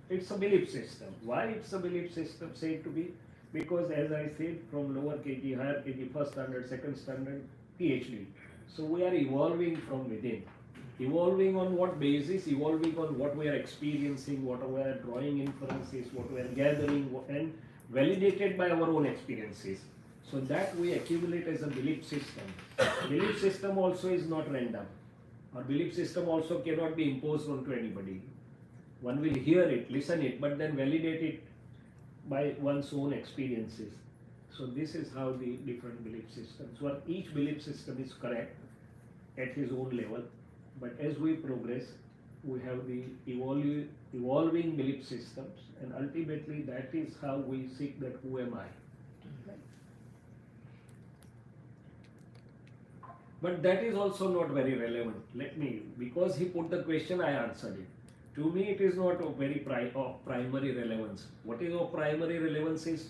it's a belief system. Why it's a belief system said to be? Because as I said, from lower KG, higher KG, first standard, second standard, PhD. So we are evolving from within. Evolving on what basis? Evolving on what we are experiencing, what we are drawing inferences, what we are gathering, and validated by our own experiences. So that we accumulate as a belief system. Belief system also is not random. Our belief system also cannot be imposed onto anybody. One will hear it, listen it, but then validate it by one's own experiences. So this is how the different belief systems work. Each belief system is correct at his own level, but as we progress, we have the evolving belief systems, and ultimately that is how we seek that who am I. But that is also not very relevant. Because he put the question, I answered it. To me, it is not of very of primary relevance. What is of primary relevance is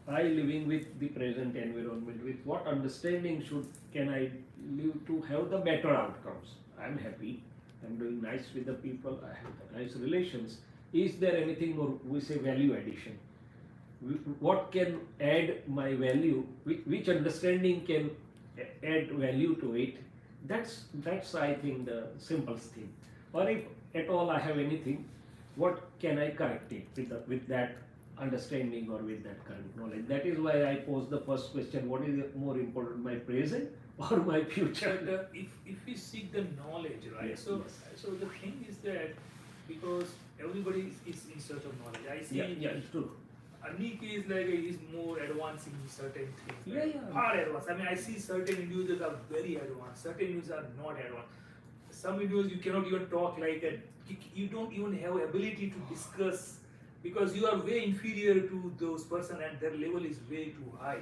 I living with the present environment, with what understanding can I live to have the better outcomes. I'm happy, I'm doing nice with the people, I have the nice relations. Is there anything more, we say value addition? What can add my value? Which understanding can add value to it? That's I think the simplest thing. Or if at all I have anything, what can I correct it with that understanding or with that current knowledge? That is why I posed the first question: what is more important, my present or my future? But if we seek the knowledge, right? Yes, So yes. so the thing is that because everybody is in search of knowledge. I see. Yeah, it's true. Anik is like he's more advanced in certain things. Yeah, like yeah. Far advanced. I mean, I see certain individuals are very advanced. Certain individuals are not advanced. Some individuals you cannot even talk like that. You don't even have ability to discuss because you are way inferior to those person and their level is way too high.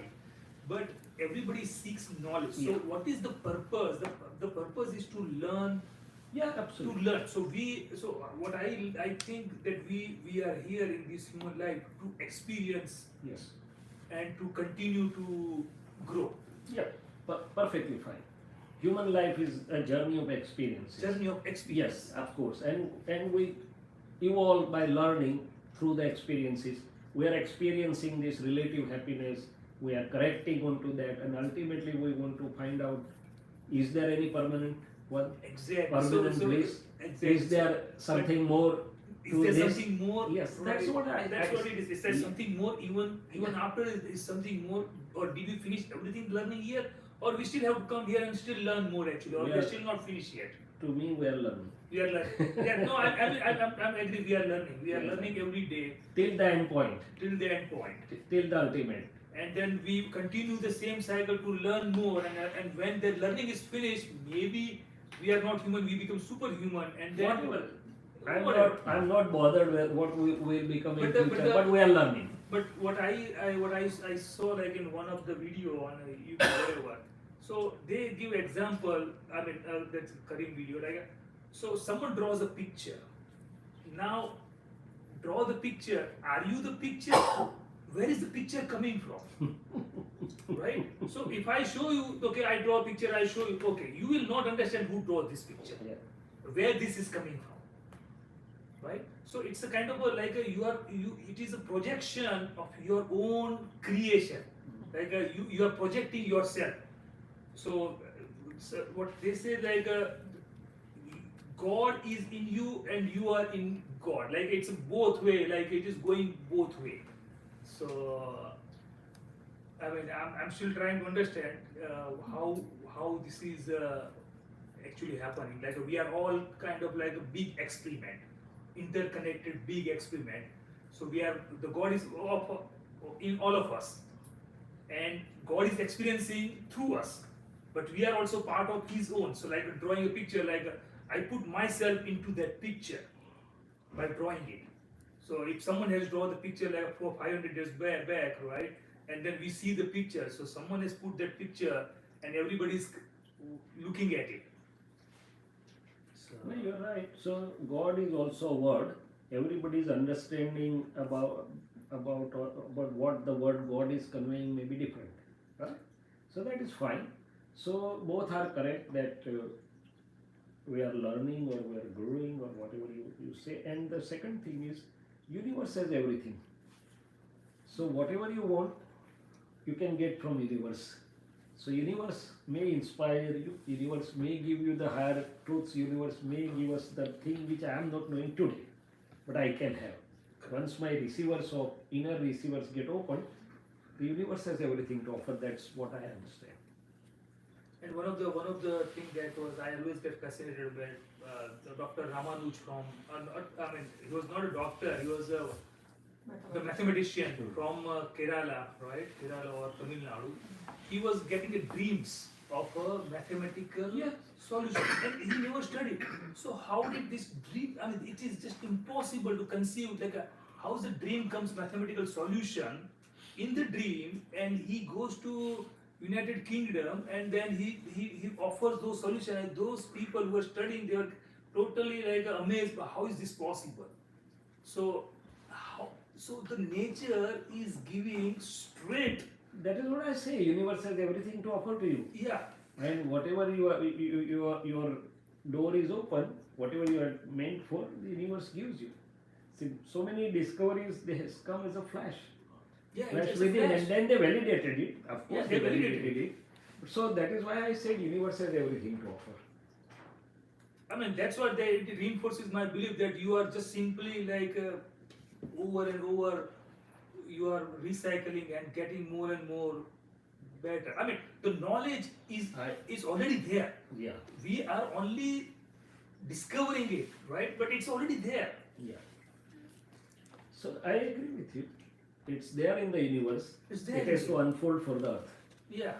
But everybody seeks knowledge. So Yeah. what is the purpose? The purpose is to learn. Yeah, To absolutely. learn. So what I think that we are here in this human life to experience Yes. and to continue to grow. Yeah, perfectly fine. Human life is a journey of experiences. Journey of experience. Yes, of course, and we evolve by learning through the experiences. We are experiencing this relative happiness. We are correcting onto that, and ultimately we want to find out: is there any permanent one? Exactly. Permanent bliss? Exactly. Is there something more Is to there this? something more? Yes, that's what That's what it is. Is there Yeah. something more even after? Is something more, or did we finish everything learning here, or we still have to come here and still learn more actually, or we are Yeah. still not finished yet? To me, we are learning We are learning. Yeah, no, I'm agree. We are learning. We are learning every day till the end point, till the end point. till the ultimate. And then we continue the same cycle to learn more, and when the learning is finished, maybe we are not human, we become superhuman, and then Whatever. I'm not bothered with what we will become in But the- future, but we are learning. But what I saw like in one of the video on YouTube whatever, so they give example. I mean that's Karim video. Like so someone draws a picture. Now draw the picture. Are you the picture? Where is the picture coming from? Right? So if I show you, okay, I draw a picture, I show you, okay, you will not understand who draw this picture, Yeah. where this is coming from. Right? So it's a kind of it is a projection of your own creation. Like you are projecting yourself. So what they say like God is in you and you are in God. Like it's both way. Like it is going both way. So I mean I'm still trying to understand how this is actually happening. Like we are all kind of like a big experiment, interconnected big experiment. So the God is in all of us, and God is experiencing through us, but we are also part of His own. So like drawing a picture, like I put myself into that picture by drawing it. So if someone has drawn the picture like 500 years back, right, and then we see the picture, so someone has put that picture and everybody is looking at it. So, No, you're right. So God is also a word. Everybody is understanding about what the word God is conveying may be different, right? So that is fine. So both are correct that we are learning or we are growing or whatever you say. And the second thing is, universe has everything. So whatever you want, you can get from universe. So universe may inspire you, universe may give you the higher truths, universe may give us the thing which I am not knowing today, but I can have. Once my receivers of inner receivers get opened, the universe has everything to offer. That's what I understand. and one of the thing that was I always get fascinated with the Dr. Ramanuj from I mean he was not a doctor, he was the mathematician from Kerala, right? Kerala or Tamil Nadu. He was getting the dreams of a mathematical solution, and he never studied. So how did this dream? I mean, it is just impossible to conceive like how the dream comes mathematical solution in the dream, and he goes to United Kingdom, and then he offers those solutions, and those people who are studying, they are totally like amazed by how is this possible. So so the nature is giving straight. That is what I say. Universe has everything to offer to you. Yeah. And whatever your door is open, whatever you are meant for, the universe gives you. See, so many discoveries, they has come as a flash. Yeah, Flash it's a within, flash. and then they validated it. Of course, Yeah, they they validated validated it. So that is why I said universe has everything to offer. I mean, that's what it reinforces my belief that you are just simply like over and over, you are recycling and getting more and more better. I mean, the knowledge is already there. Yeah, We are only discovering it, right? But it's already there. yeah. So I agree with you. It's there in the universe. It's there. It has to unfold for the earth. Yeah.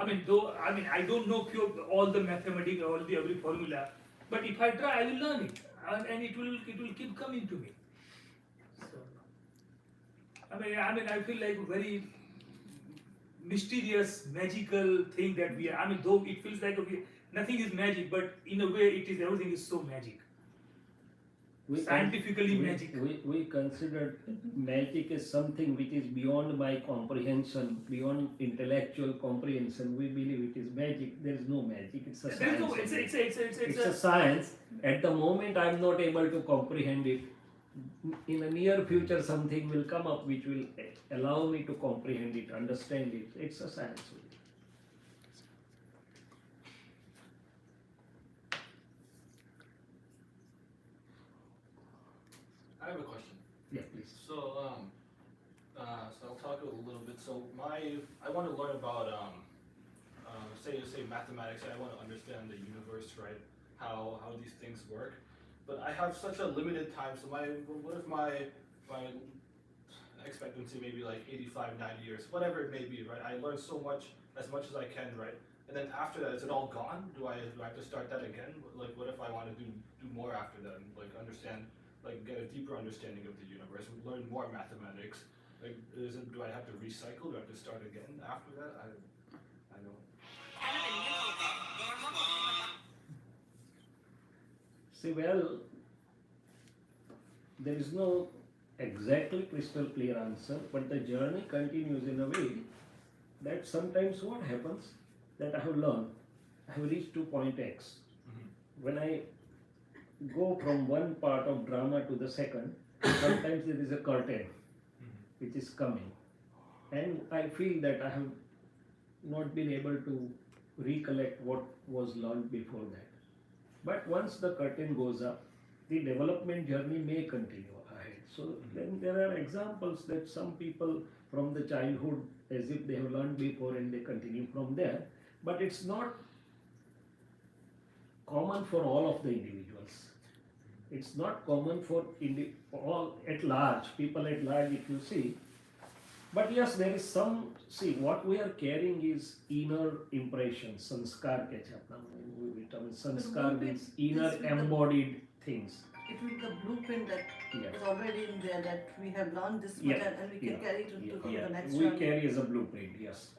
I don't know all the mathematics, all the every formula, but if I try, I will learn it, and it will keep coming to me. So, I feel like a very mysterious, magical thing that we are. I mean, though it feels like nothing is magic, but in a way, everything is so magic. Scientifically magic. We consider magic as something which is beyond my comprehension, beyond intellectual comprehension. We believe it is magic. There is no magic. It's a There is science. no. It's a science. At the moment, I am not able to comprehend it. In the near future, something will come up which will allow me to comprehend it, understand it. It's a science. I have a question. Yeah, please. So I'll talk a little bit. So I want to learn about say mathematics. I want to understand the universe, right? How these things work. But I have such a limited time. So what if my expectancy maybe like 85, 90 years, whatever it may be, right? I learned as much as I can, right? And then after that, is it all gone? Do I have to start that again? Like, what if I want to do more after that? And, like, understand, like, get a deeper understanding of the universe, learn more mathematics. Like, do I have to recycle? Do I have to start again after that? I don't. See, well, there is no exactly crystal clear answer, but the journey continues in a way that sometimes what happens that I have learned, I have reached to point X. When I go from one part of drama to the second, sometimes there is a curtain which is coming, and I feel that I have not been able to recollect what was learned before that. But once the curtain goes up, the development journey may continue ahead. So then there are examples that some people from the childhood, as if they have learned before and they continue from there, but it's not common for all of the individuals. It's not common for all at large, people at large, if you see. But yes, there is some, see, what we are carrying is inner impressions, sanskar kecha apna sanskar means inner embodied things. It will be the blueprint that Yeah. is already in there, that we have learned this much Yeah. and we can Yeah. carry it to Yeah, the next we one. carry as a blueprint, yes.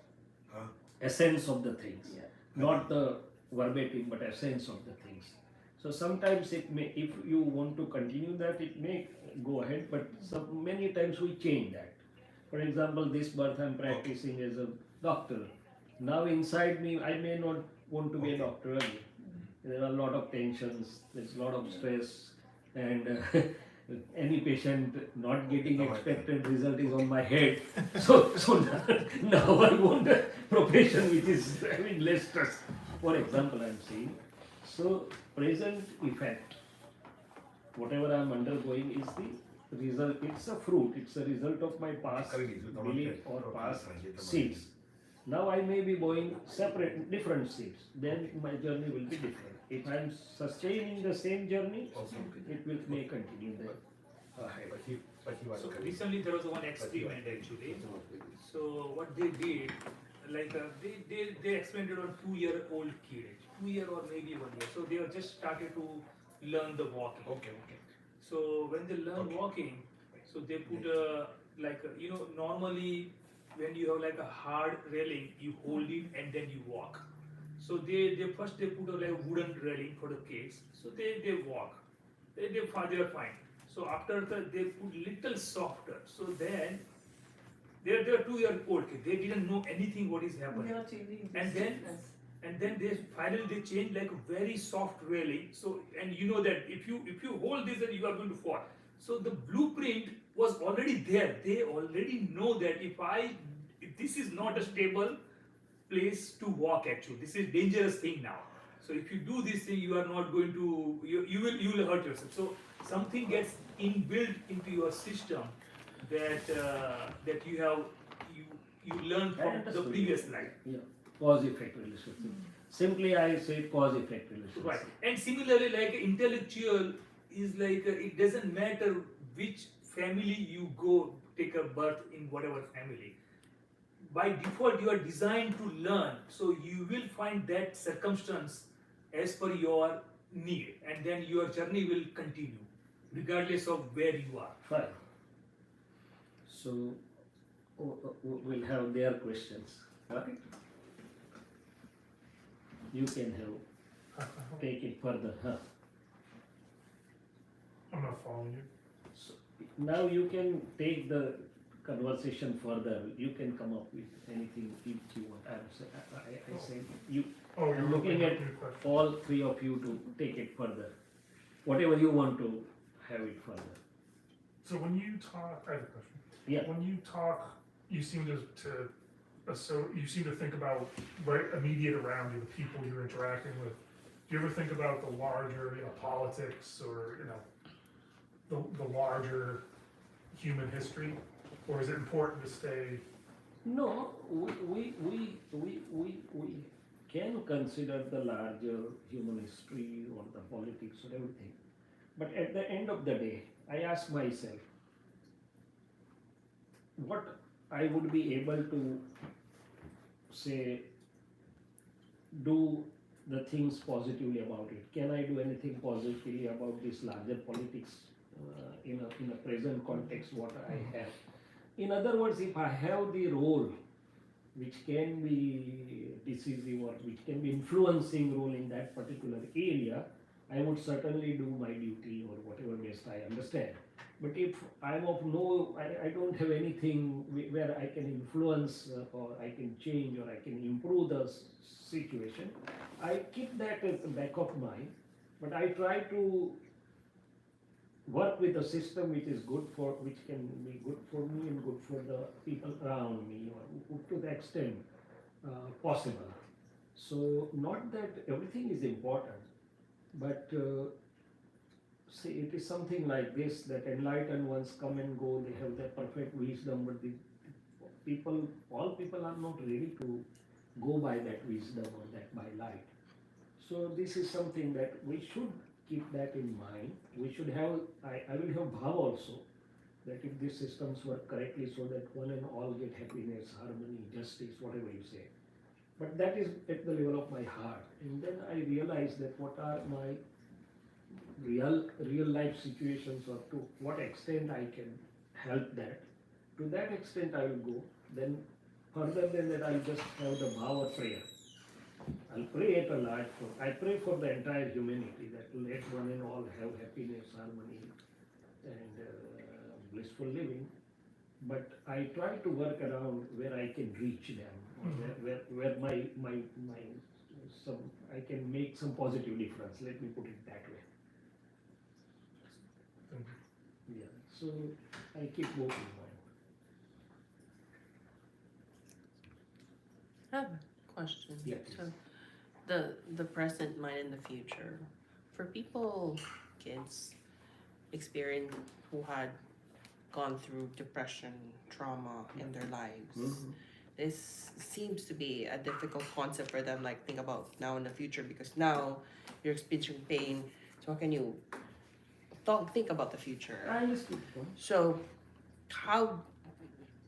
Essence of the things, Yeah. not the verbatim, but essence of the things. So sometimes it may, if you want to continue that, it may go ahead, but many times we change that. For example, this birth I am practicing as a doctor. Now inside me, I may not want to be a doctor again. There are a lot of tensions, there's a lot of stress, and any patient not getting expected result is on my head. So now I want a profession which is having less stress. For example, I am saying. So present effect, whatever I am undergoing is the result. It's a fruit. It's a result of my past belief or past seeds. Now I may be going different seeds. Then my journey will be different. If I am sustaining the same journey, it may continue there ahead. So recently there was one experiment actually. So what they did, like they explained it on 2-year-old kid, 2 year or maybe 1 year. So they have just started to learn the walking. Okay. So when they learn walking, so they put normally when you have like a hard railing, you hold it and then you walk. So they first they put a like wooden railing for the kids. So they walk. They are fine. So after that they put little softer. So then they're 2-year-old kids. They didn't know anything what is happening. They are changing this And then- stiffness. And then they finally they change like a very soft railing. So and you know that if you hold this then you are going to fall. So the blueprint was already there. They already know that if this is not a stable place to walk actually. This is dangerous thing now. So if you do this thing, you are not going to you will hurt yourself. So something gets inbuilt into your system that that you learn I from the understood. previous life. Yeah, cause-effect relationship. Simply I say cause-effect relationship. Right. And similarly, like intellectual is like it doesn't matter which family you go take a birth in whatever family. By default, you are designed to learn, so you will find that circumstance as per your need, and then your journey will continue, regardless of where you are. Fine. So we'll have their questions. Right? You can have take it further. Huh? I'm not following you. So now you can take the conversation further. You can come up with anything if you want. I say you. Oh, you're I'm looking at your question. all three of you to take it further. Whatever you want to have it further. So when you talk, I have a question. Yeah. When you talk, you seem you seem to think about right immediate around you, the people you're interacting with. Do you ever think about the larger, politics or the larger human history, or is it important to stay? No, we can consider the larger human history or the politics or everything. But at the end of the day, I ask myself, what I would be able to say, do the things positively about it. Can I do anything positively about this larger politics in a present context what I have? In other words, if I have the role which can be decisive or which can be influencing role in that particular area, I would certainly do my duty or whatever best I understand. But if I'm of no, I don't have anything where I can influence or I can change or I can improve the situation, I keep that at the back of mind, but I try to work with a system which is good for, which can be good for me and good for the people around me, or to the extent possible. So not that everything is important, but see, it is something like this, that enlightened ones come and go, they have their perfect wisdom, but all people are not ready to go by that wisdom or that by light. So this is something that we should keep that in mind. We should have, I will have bhav also, that if these systems work correctly so that one and all get happiness, harmony, justice, whatever you say. But that is at the level of my heart. And then I realize that what are my real life situations, or to what extent I can help that. To that extent I will go. Then further than that, I'll just have the bhava prayer. I'll pray it a lot I pray for the entire humanity, that let one and all have happiness, harmony, and blissful living. But I try to work around where I can reach them, or where I can make some positive difference. Let me put it that way. Yeah. So I keep both in mind. I have a question. Yeah, So the present, mind, and the future. For people, kids, who had gone through depression, trauma in their lives, this seems to be a difficult concept for them. Like, think about now in the future, because now you're experiencing pain. So how can you think about the future? I understood. So how,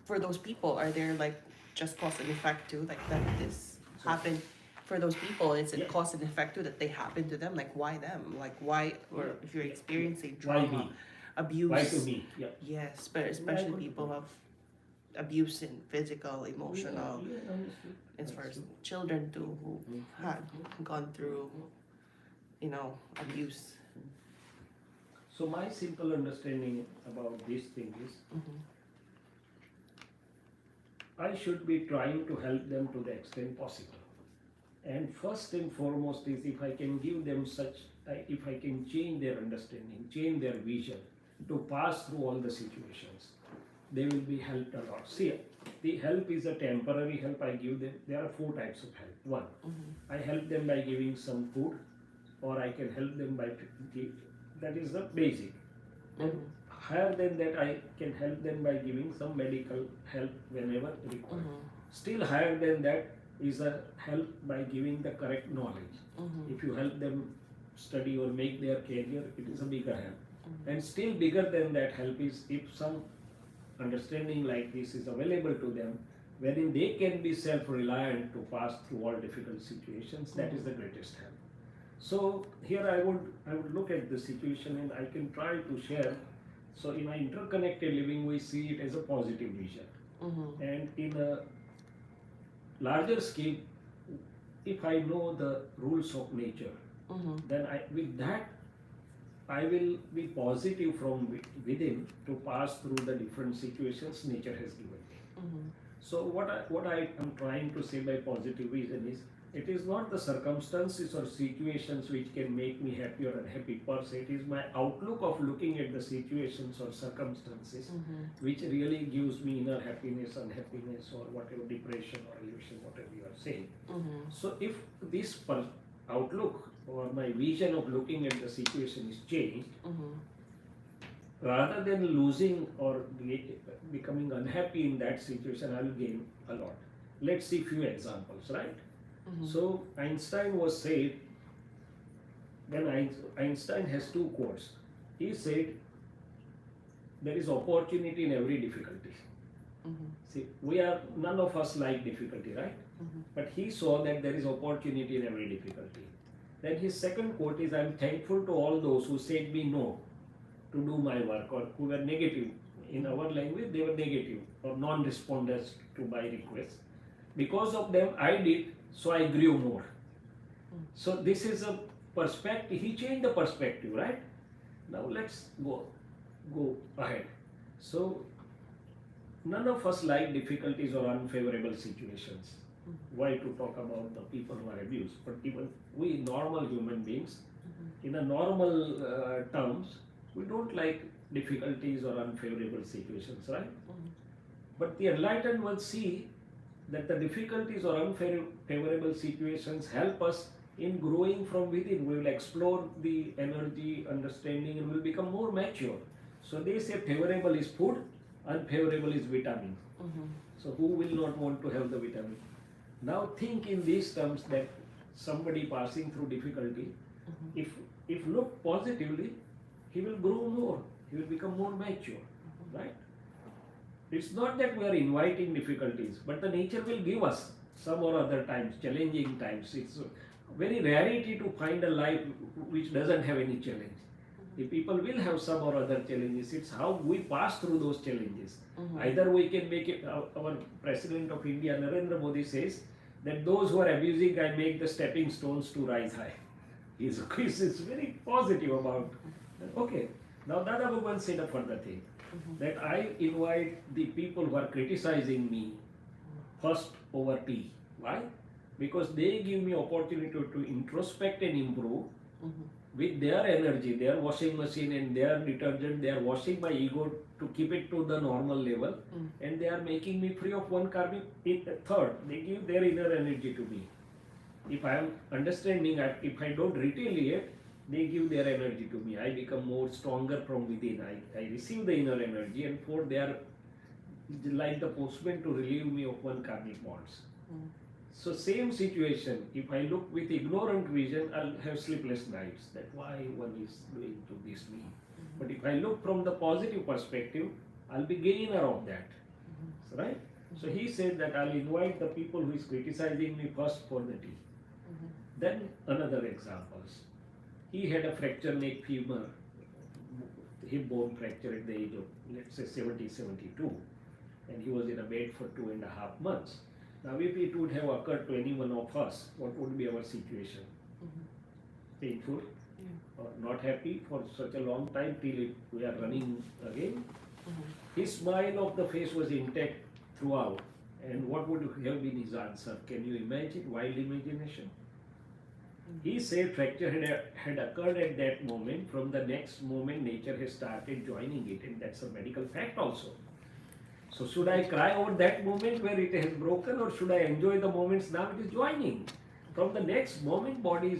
for those people, are there like just cause and effect too, like that this happened for those people? Is it Yeah. cause and effect too, that they happen to them? Like, why them? Like, why, or if you're experiencing Why trauma, me? abuse. Why to me? Yeah. Yes, but especially good people point. have abuse in physical, emotional, Yeah, understood. as far as Understood. children too who had gone through, abuse. So my simple understanding about this thing is, Mhm. I should be trying to help them to the extent possible. And first and foremost is if I can give them if I can change their understanding, change their vision to pass through all the situations, they will be helped a lot. See, the help is a temporary help I give them. There are 4 types of help. One, I help them by giving some food, or I can help them by that is the basic. Then higher than that, I can help them by giving some medical help whenever required. Still higher than that is a help by giving the correct knowledge. If you help them study or make their career, it is a bigger help. And still bigger than that help is if some understanding like this is available to them, wherein they can be self-reliant to pass through all difficult situations, that is the greatest help. So here I would look at the situation and I can try to share. So in our interconnected living, we see it as a positive vision. And in a larger scale, if I know the rules of nature, then with that I will be positive from within to pass through the different situations nature has given me. So what I am trying to say by positive vision is, it is not the circumstances or situations which can make me happy or unhappy per se. It is my outlook of looking at the situations or circumstances which really gives me inner happiness, unhappiness, or whatever, depression or illusion, whatever you are saying. So if this outlook or my vision of looking at the situation is changed, rather than losing or becoming unhappy in that situation, I will gain a lot. Let's see few examples, right? So Einstein was said, when Einstein has 2 quotes, he said, there is opportunity in every difficulty. See, none of us like difficulty, right? But he saw that there is opportunity in every difficulty. Then his second quote is, I am thankful to all those who said me no to do my work, or who were negative. In our language, they were negative or non-responders to my requests. Because of them, I did, so I grew more. So this is a perspective. He changed the perspective, right? Now let's go ahead. So none of us like difficulties or unfavorable situations. Why to talk about the people who are abused? But even we normal human beings, in a normal terms, we don't like difficulties or unfavorable situations, right? But the enlightened ones see that the difficulties or unfavorable situations help us in growing from within. We will explore the energy, understanding, and will become more mature. So they say favorable is food, unfavorable is vitamin. So who will not want to have the vitamin? Now think in these terms that somebody passing through difficulty, if look positively, he will grow more, he will become more mature, right? It's not that we are inviting difficulties, but the nature will give us some or other times, challenging times. It's very rarity to find a life which doesn't have any challenge. The people will have some or other challenges. It's how we pass through those challenges. Either we can make it, our President of India, Narendra Modi, says that those who are abusing, I make the stepping stones to rise high. His quiz is very positive about, okay. Now Dada Bhagwan said a further thing, that I invite the people who are criticizing me first over tea. Why? Because they give me opportunity to introspect and improve. With their energy, their washing machine and their detergent, they are washing my ego to keep it to the normal level, and they are making me free of one karmic. Third, they give their inner energy to me. If I am understanding, if I don't retaliate, they give their energy to me. I become more stronger from within. I receive the inner energy, and fourth, they are like the postman to relieve me of one karmic bonds. So same situation, if I look with ignorant vision, I'll have sleepless nights, that why one is doing to this me. But if I look from the positive perspective, I'll be gainer of that, right? So he said that I'll invite the people who is criticizing me first for the tea. Then another examples. He had a fracture neck femur, hip bone fracture at the age of, let's say 70, 72. and he was in a bed for 2.5 months. Now, if it would have occurred to any one of us, what would be our situation? Painful or not happy for such a long time till we are running again. His smile of the face was intact throughout. And what would have been his answer? Can you imagine? Wild imagination. He said fracture had occurred at that moment. From the next moment, nature has started joining it, and that's a medical fact also. So should I cry over that moment where it has broken, or should I enjoy the moments now it is joining? From the next moment, body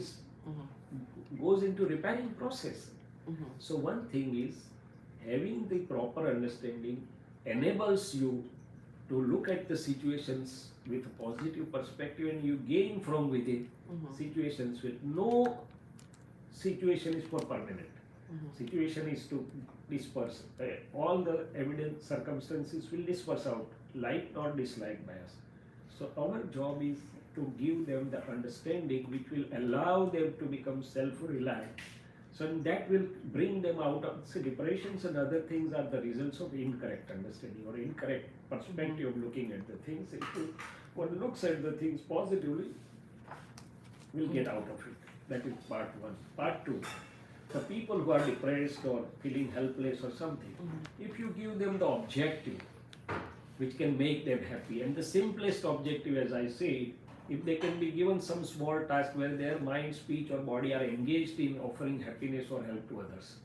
goes into repairing process. So one thing is, having the proper understanding enables you to look at the situations with a positive perspective, and you gain from within situations with no situation is for permanent. Situation is to disperse. All the evident circumstances will disperse out, liked or disliked by us. So our job is to give them the understanding which will allow them to become self-reliant. So that will bring them out of, see, depressions and other things are the results of incorrect understanding or incorrect perspective of looking at the things. If one looks at the things positively, we'll get out of it. That is part one. Part two, the people who are depressed or feeling helpless or something, if you give them the objective which can make them happy, and the simplest objective, as I say, if they can be given some small task where their mind, speech or body are engaged in offering happiness or help to others,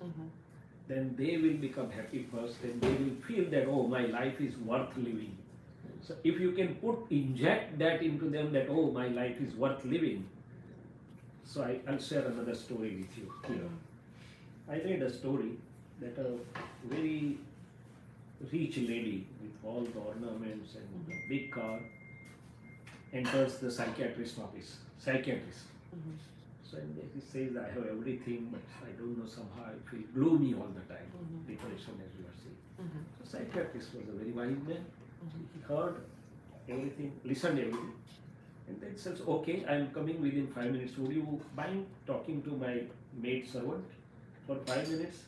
then they will become happy first, and they will feel that, oh, my life is worth living. So if you can inject that into them, that, oh, my life is worth living. So I'll share another story with you here. I read a story that a very rich lady with all the ornaments and a big car enters the psychiatrist office. So and he says, I have everything, but I don't know, somehow I feel gloomy all the time, depression as you are saying. So psychiatrist was a very wise man. He heard everything, listened everything, and then says, okay, I am coming within 5 minutes. Would you mind talking to my maid servant for 5 minutes?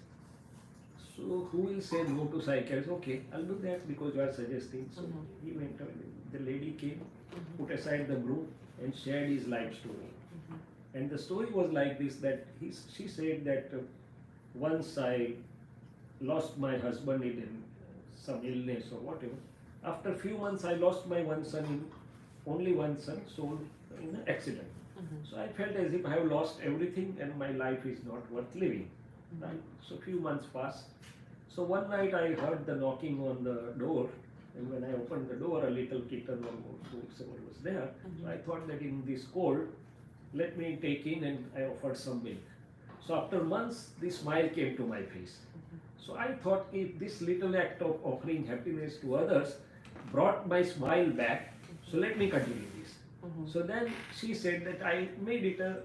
So who will say no to psychiatrist? Okay, I'll do that because you are suggesting. So he went away. The lady came, put aside the broom and shared his life story. And the story was like this, that she said that once I lost my husband in some illness or whatever. After few months I lost my only one son, sold in an accident. So I felt as if I have lost everything and my life is not worth living. Right? So few months passed. So one night I heard the knocking on the door, and when I opened the door, a little kitten or whoever was there. So I thought that in this cold, let me take in, and I offered some milk. So after months, this smile came to my face. So I thought, if this little act of offering happiness to others brought my smile back, so let me continue this. So then she said that I made it a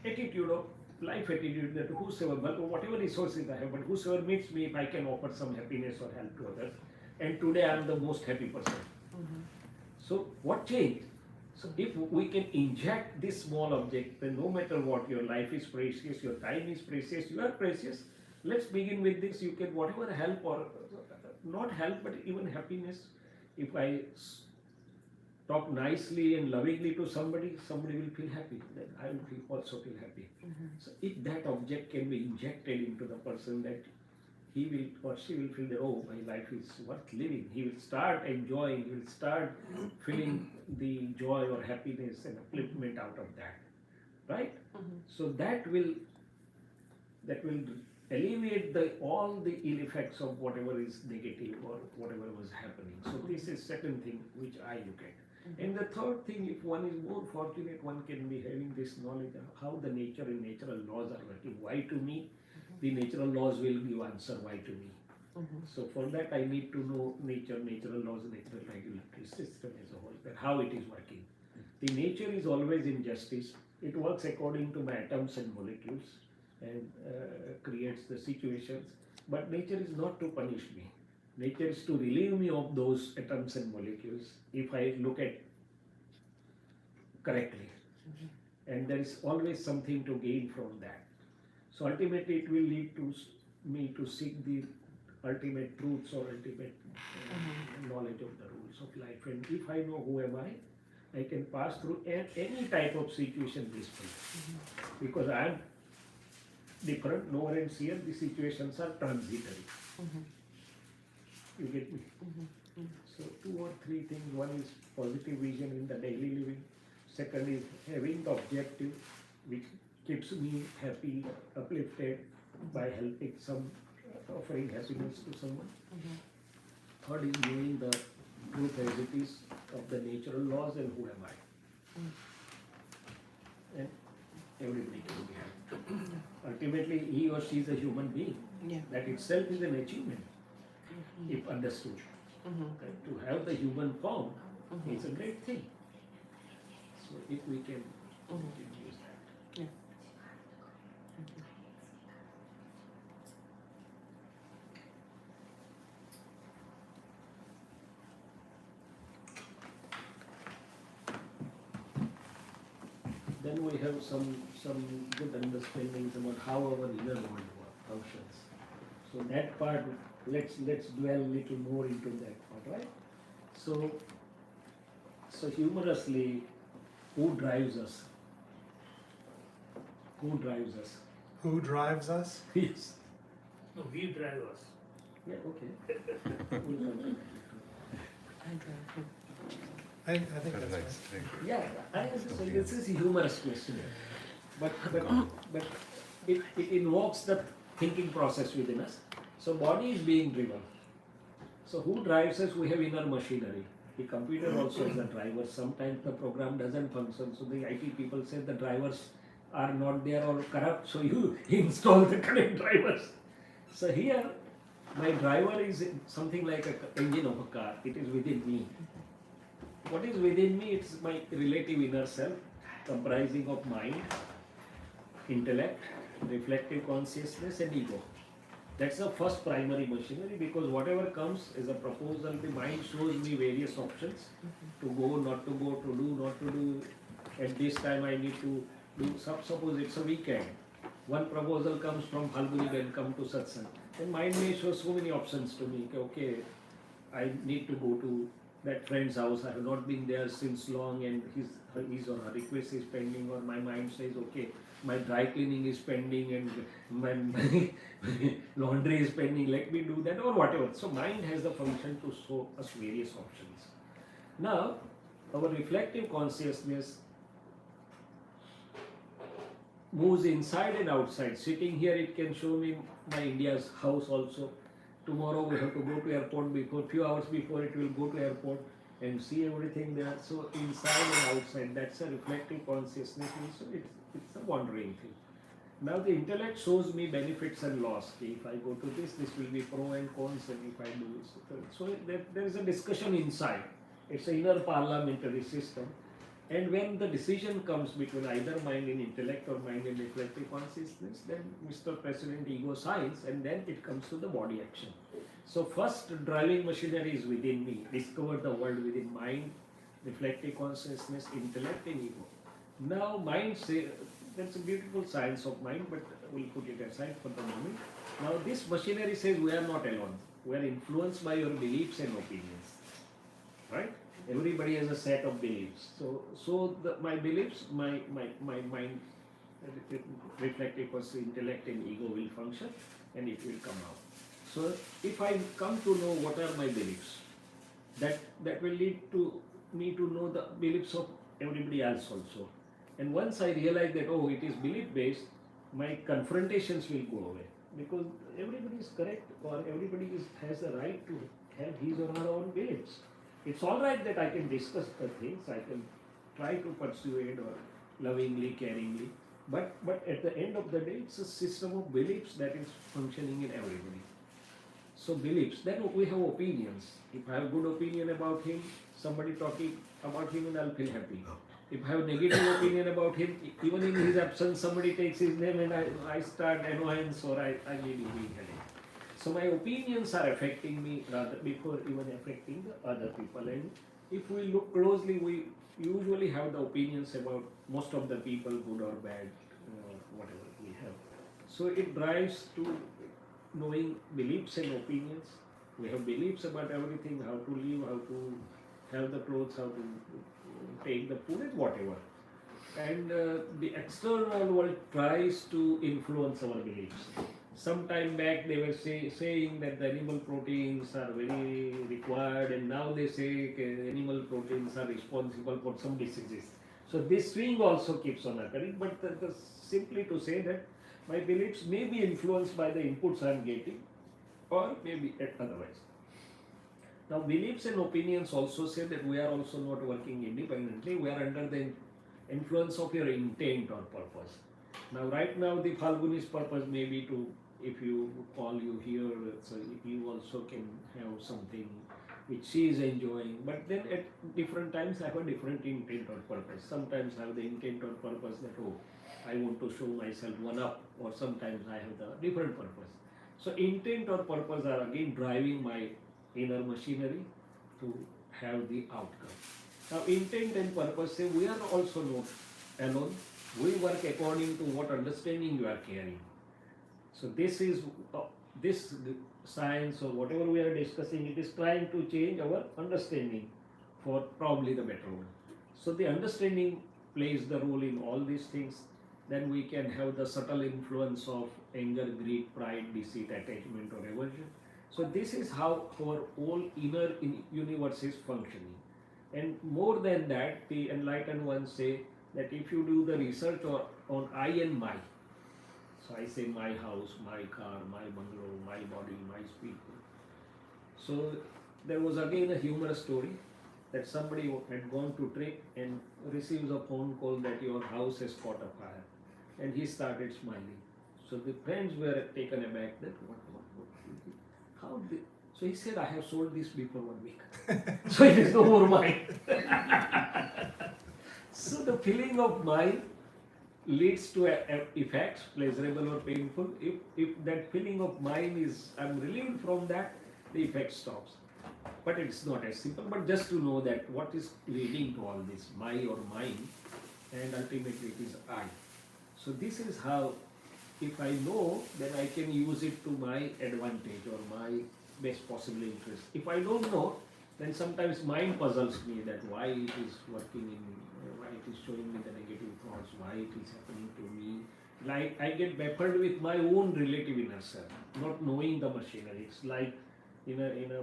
attitude of life attitude, that whosoever, but whatever resources I have, but whosoever meets me, if I can offer some happiness or help to others, and today I am the most happy person. So what changed? So if we can inject this small object, then no matter what, your life is precious, your time is precious, you are precious. Let's begin with this. You can whatever help or not help, but even happiness. If I talk nicely and lovingly to somebody, somebody will feel happy. Then I will also feel happy. So if that object can be injected into the person, that he will or she will feel that, oh, my life is worth living. He will start enjoying, he will start feeling the joy or happiness and upliftment out of that. Right? So that will alleviate all the ill effects of whatever is negative or whatever was happening. So this is second thing which I look at. And the third thing, if one is more fortunate, one can be having this knowledge of how the nature and natural laws are working. Why to me? The natural laws will give answer why to me. So for that I need to know nature, natural laws, natural regulatory system as a whole, that how it is working. The nature is always in justice. It works according to my atoms and molecules and creates the situations. But nature is not to punish me. Nature is to relieve me of those atoms and molecules if I look at correctly. And there is always something to gain from that. So ultimately it will lead to me to seek the ultimate truths or ultimate knowledge of the rules of life. And if I know who am I can pass through any type of situation peacefully. Because I am different, knower and seer, the situations are transitory. You get me? So 2 or 3 things. One is positive vision in the daily living. Second is having the objective which keeps me happy, uplifted by helping some, offering happiness to someone. Third is knowing the truth as it is of the natural laws and who am I. And everybody can be happy. Ultimately, he or she is a human being. Yeah. That itself is an achievement, if understood. Okay? To have the human form is a great thing. So if we can use that. Yeah. Then we have some good understandings about how our inner world functions. So that part, let's dwell a little more into that part, right? So humorously, who drives us? Who drives us? Who drives us? Yes. No, we drive us. Yeah, okay. We'll come to that. I drive him. I think that's right. Yeah, I understand. This is a humorous question, but it invokes the thinking process within us. So body is being driven. So who drives us? We have inner machinery. The computer also is a driver. Sometimes the program doesn't function. So the IT people say the drivers are not there or corrupt. So you install the correct drivers. So here, my driver is something like an engine of a car. It is within me. What is within me? It's my relative inner self, comprising of mind, intellect, reflective consciousness and ego. That's the first primary machinery, because whatever comes as a proposal, the mind shows me various options to go, not to go, to do, not to do. At this time I need to do, suppose it's a weekend. One proposal comes from Falguniben, come to Satsang. Then mind may show so many options to me. Okay, I need to go to that friend's house. I have not been there since long and his or her request is pending, or my mind says, okay, my dry cleaning is pending and my laundry is pending, let me do that, or whatever. So mind has the function to show us various options. Now, our reflective consciousness moves inside and outside. Sitting here, it can show me my India's house also. Tomorrow we have to go to airport before, few hours before it will go to airport and see everything there. So inside and outside, that's a reflective consciousness. So it's a wandering thing. Now the intellect shows me benefits and loss. If I go to this will be pro and cons, and if I do this. So there is a discussion inside. It's an inner parliamentary system. And when the decision comes between either mind and intellect or mind and reflective consciousness, then Mr. President ego signs, and then it comes to the body action. So first driving machinery is within me. Discover the world within mind, reflective consciousness, intellect and ego. Now mind say, that's a beautiful science of mind, but we'll put it aside for the moment. Now this machinery says we are not alone. We are influenced by your beliefs and opinions. Right? Everybody has a set of beliefs. So my beliefs, my mind, reflective consciousness, intellect and ego will function, and it will come out. So if I come to know what are my beliefs, that will lead to me to know the beliefs of everybody else also. And once I realize that, oh, it is belief based, my confrontations will go away, because everybody is correct, or everybody has the right to have his or her own beliefs. It's all right that I can discuss the things, I can try to persuade or lovingly, caringly, but at the end of the day, it's a system of beliefs that is functioning in everybody. So beliefs, then we have opinions. If I have good opinion about him, somebody talking about him, and I'll feel happy. If I have negative opinion about him, even in his absence, somebody takes his name and I start annoyance, or I may be being headache. So my opinions are affecting me rather before even affecting the other people. And if we look closely, we usually have the opinions about most of the people, good or bad, whatever we have. So it drives to knowing beliefs and opinions. We have beliefs about everything, how to live, how to have the clothes, how to take the food, and whatever. And the external world tries to influence our beliefs. Some time back they were saying that the animal proteins are very required, and now they say animal proteins are responsible for some diseases. So this swing also keeps on occurring, but simply to say that my beliefs may be influenced by the inputs I am getting, or maybe otherwise. Now beliefs and opinions also say that we are also not working independently, we are under the influence of your intent or purpose. Now right now the Falguni's purpose may be to, if you call you here, so you also can have something which she is enjoying, but then at different times I have a different intent or purpose. Sometimes I have the intent or purpose that, oh, I want to show myself one up, or sometimes I have the different purpose. So intent or purpose are again driving my inner machinery to have the outcome. Now intent and purpose say we are also not alone. We work according to what understanding you are carrying. So this is this science or whatever we are discussing, it is trying to change our understanding for probably the better one. So the understanding plays the role in all these things. Then we can have the subtle influence of anger, greed, pride, deceit, attachment or aversion. So this is how our whole inner universe is functioning. And more than that, the enlightened ones say that if you do the research on I and my, so I say my house, my car, my bungalow, my body, my speech. So there was again a humorous story that somebody had gone to trip and receives a phone call that your house has caught a fire, and he started smiling. So the friends were taken aback that what how did, so he said, I have sold this before 1 week. So it is no more mine. So the feeling of mine leads to effects, pleasurable or painful. If that feeling of mine is, I'm relieved from that, the effect stops. But it's not as simple, but just to know that what is leading to all this, my or mine, and ultimately it is I. So this is how, if I know, then I can use it to my advantage or my best possible interest. If I don't know, then sometimes mind puzzles me that why it is working in, why it is showing me the negative thoughts, why it is happening to me. Like I get baffled with my own relative inner self, not knowing the machinery. It's like in a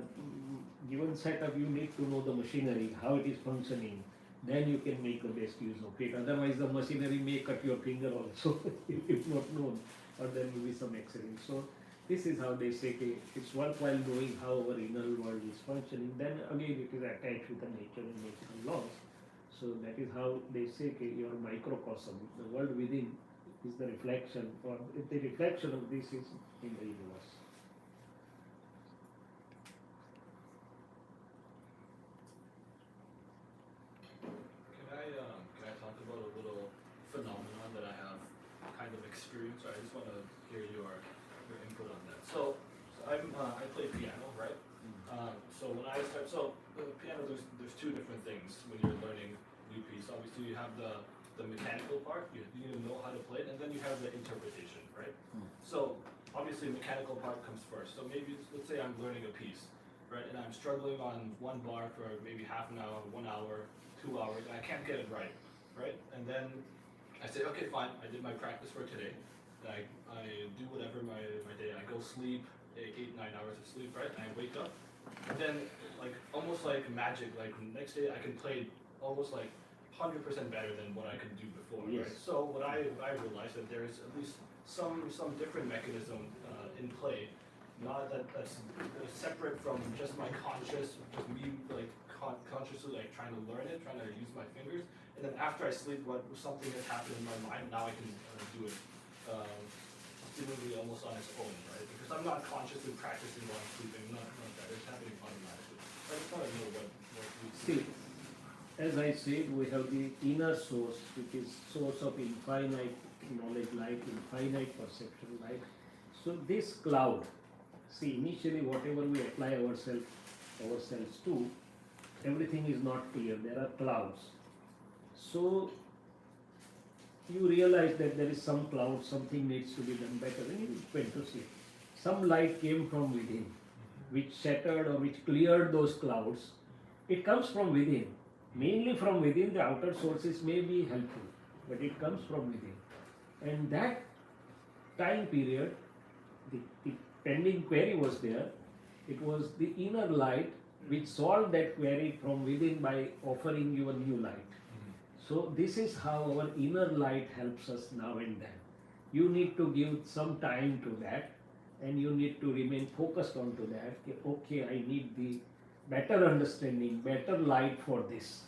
given setup, you need to know the machinery, how it is functioning. Then you can make the best use of it. Otherwise, the machinery may cut your finger also if not known, or there will be some accident. So this is how they say it's worthwhile knowing how our inner world is functioning. Then again, it is attached with the nature and natural laws. So that is how they say your microcosm, the world within, is the reflection, or the reflection of this is in the universe. Can I talk about a little phenomenon that I have kind of experienced? I just want to hear your input on that. So I play piano, right? So when I start, piano, there's two different things when you're learning new piece. Obviously, you have the mechanical part, you need to know how to play it, and then you have the interpretation, right? So obviously, mechanical part comes first. So maybe let's say I'm learning a piece, right, and I'm struggling on one bar for maybe half an hour, 1 hour, 2 hours, and I can't get it right, and then I say, okay, fine, I did my practice for today. I do whatever my day. I go sleep, 8-9 hours of sleep, right? And I wake up, and then like almost like magic, like next day I can play almost like 100% better than what I could do before, Yes. right? So what I realized that there is at least some different mechanism in play, not that's separate from just my just me like consciously like trying to learn it, trying to use my fingers, and then after I sleep, something has happened in my mind. Now I can do it. Seemingly almost on its own, right? Because I'm not consciously practicing while I'm sleeping, not that, it's happening automatically. I just want to know what we See, as I said, we have the inner source, which is source of infinite knowledge, light, infinite perception, light. So this cloud, see, initially whatever we apply ourselves to, everything is not clear. There are clouds. So you realize that there is some cloud, something needs to be done better, and you went to sleep. some light came from within, which shattered or which cleared those clouds. It comes from within. Mainly from within, the outer sources may be helpful, but it comes from within. And that time period, the pending query was there. It was the inner light which solved that query from within by offering you a new light. So this is how our inner light helps us now and then. You need to give some time to that, and you need to remain focused onto that. Okay, I need the better understanding, better light for this,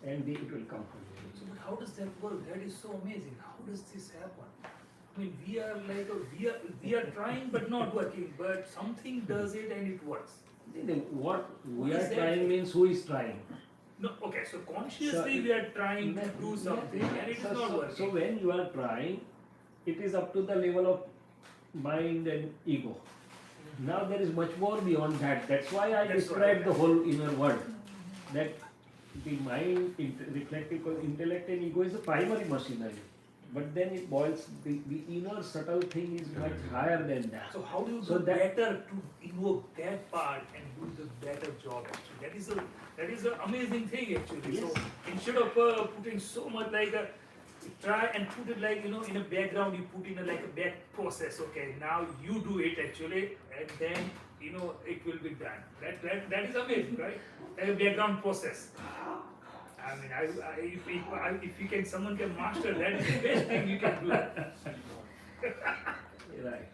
and it will come from you. So, but how does that work? That is so amazing. How does this happen? I mean, we are like we are trying but not working, but something does it and it works. What we What are is that? trying means who is trying. No, okay. So consciously So, we are trying to do something and it is not So working. when you are trying, it is up to the level of mind and ego. Now there is much more beyond that. That's why I That's described right. the whole inner world. That the mind, reflective intellect and ego is the primary machinery. But then it boils, the inner subtle thing is much higher than that. So how do you So do that- better to invoke that part and do the better job actually? That is an amazing thing actually. Yes. So instead of putting so much like try and put it like in a background, you put in like a back process. Okay, now you do it actually, and then it will be done. That is amazing, right? Like a background process. I mean, if you can, someone can master that, is the best thing you can do. Right.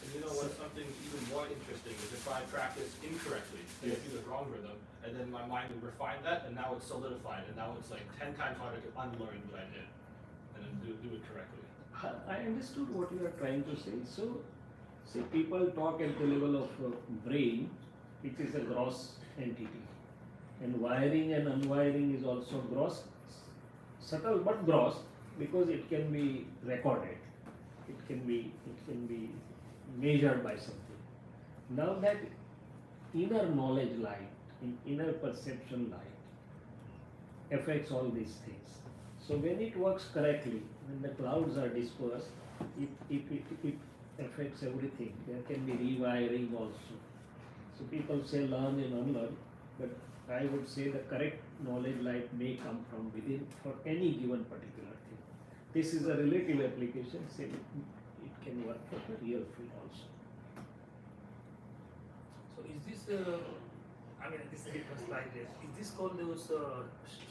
And you know what's something even more interesting is if I practice incorrectly, say I do the wrong rhythm, and then my mind will refine that, and now it's solidified, and now it's like 10 times harder to unlearn what I did, and then do it correctly. I understood what you are trying to say. So, see, people talk at the level of brain, which is a gross entity, and wiring and unwiring is also gross, subtle but gross, because it can be recorded, it can be measured by something. Now that inner knowledge light, inner perception light affects all these things. So when it works correctly, when the clouds are dispersed, it affects everything. There can be rewiring also. So people say learn and unlearn, but I would say the correct knowledge light may come from within for any given particular thing. This is a relative application, say it can work for the real field also. So is this, I mean, this is different like this. Is this called those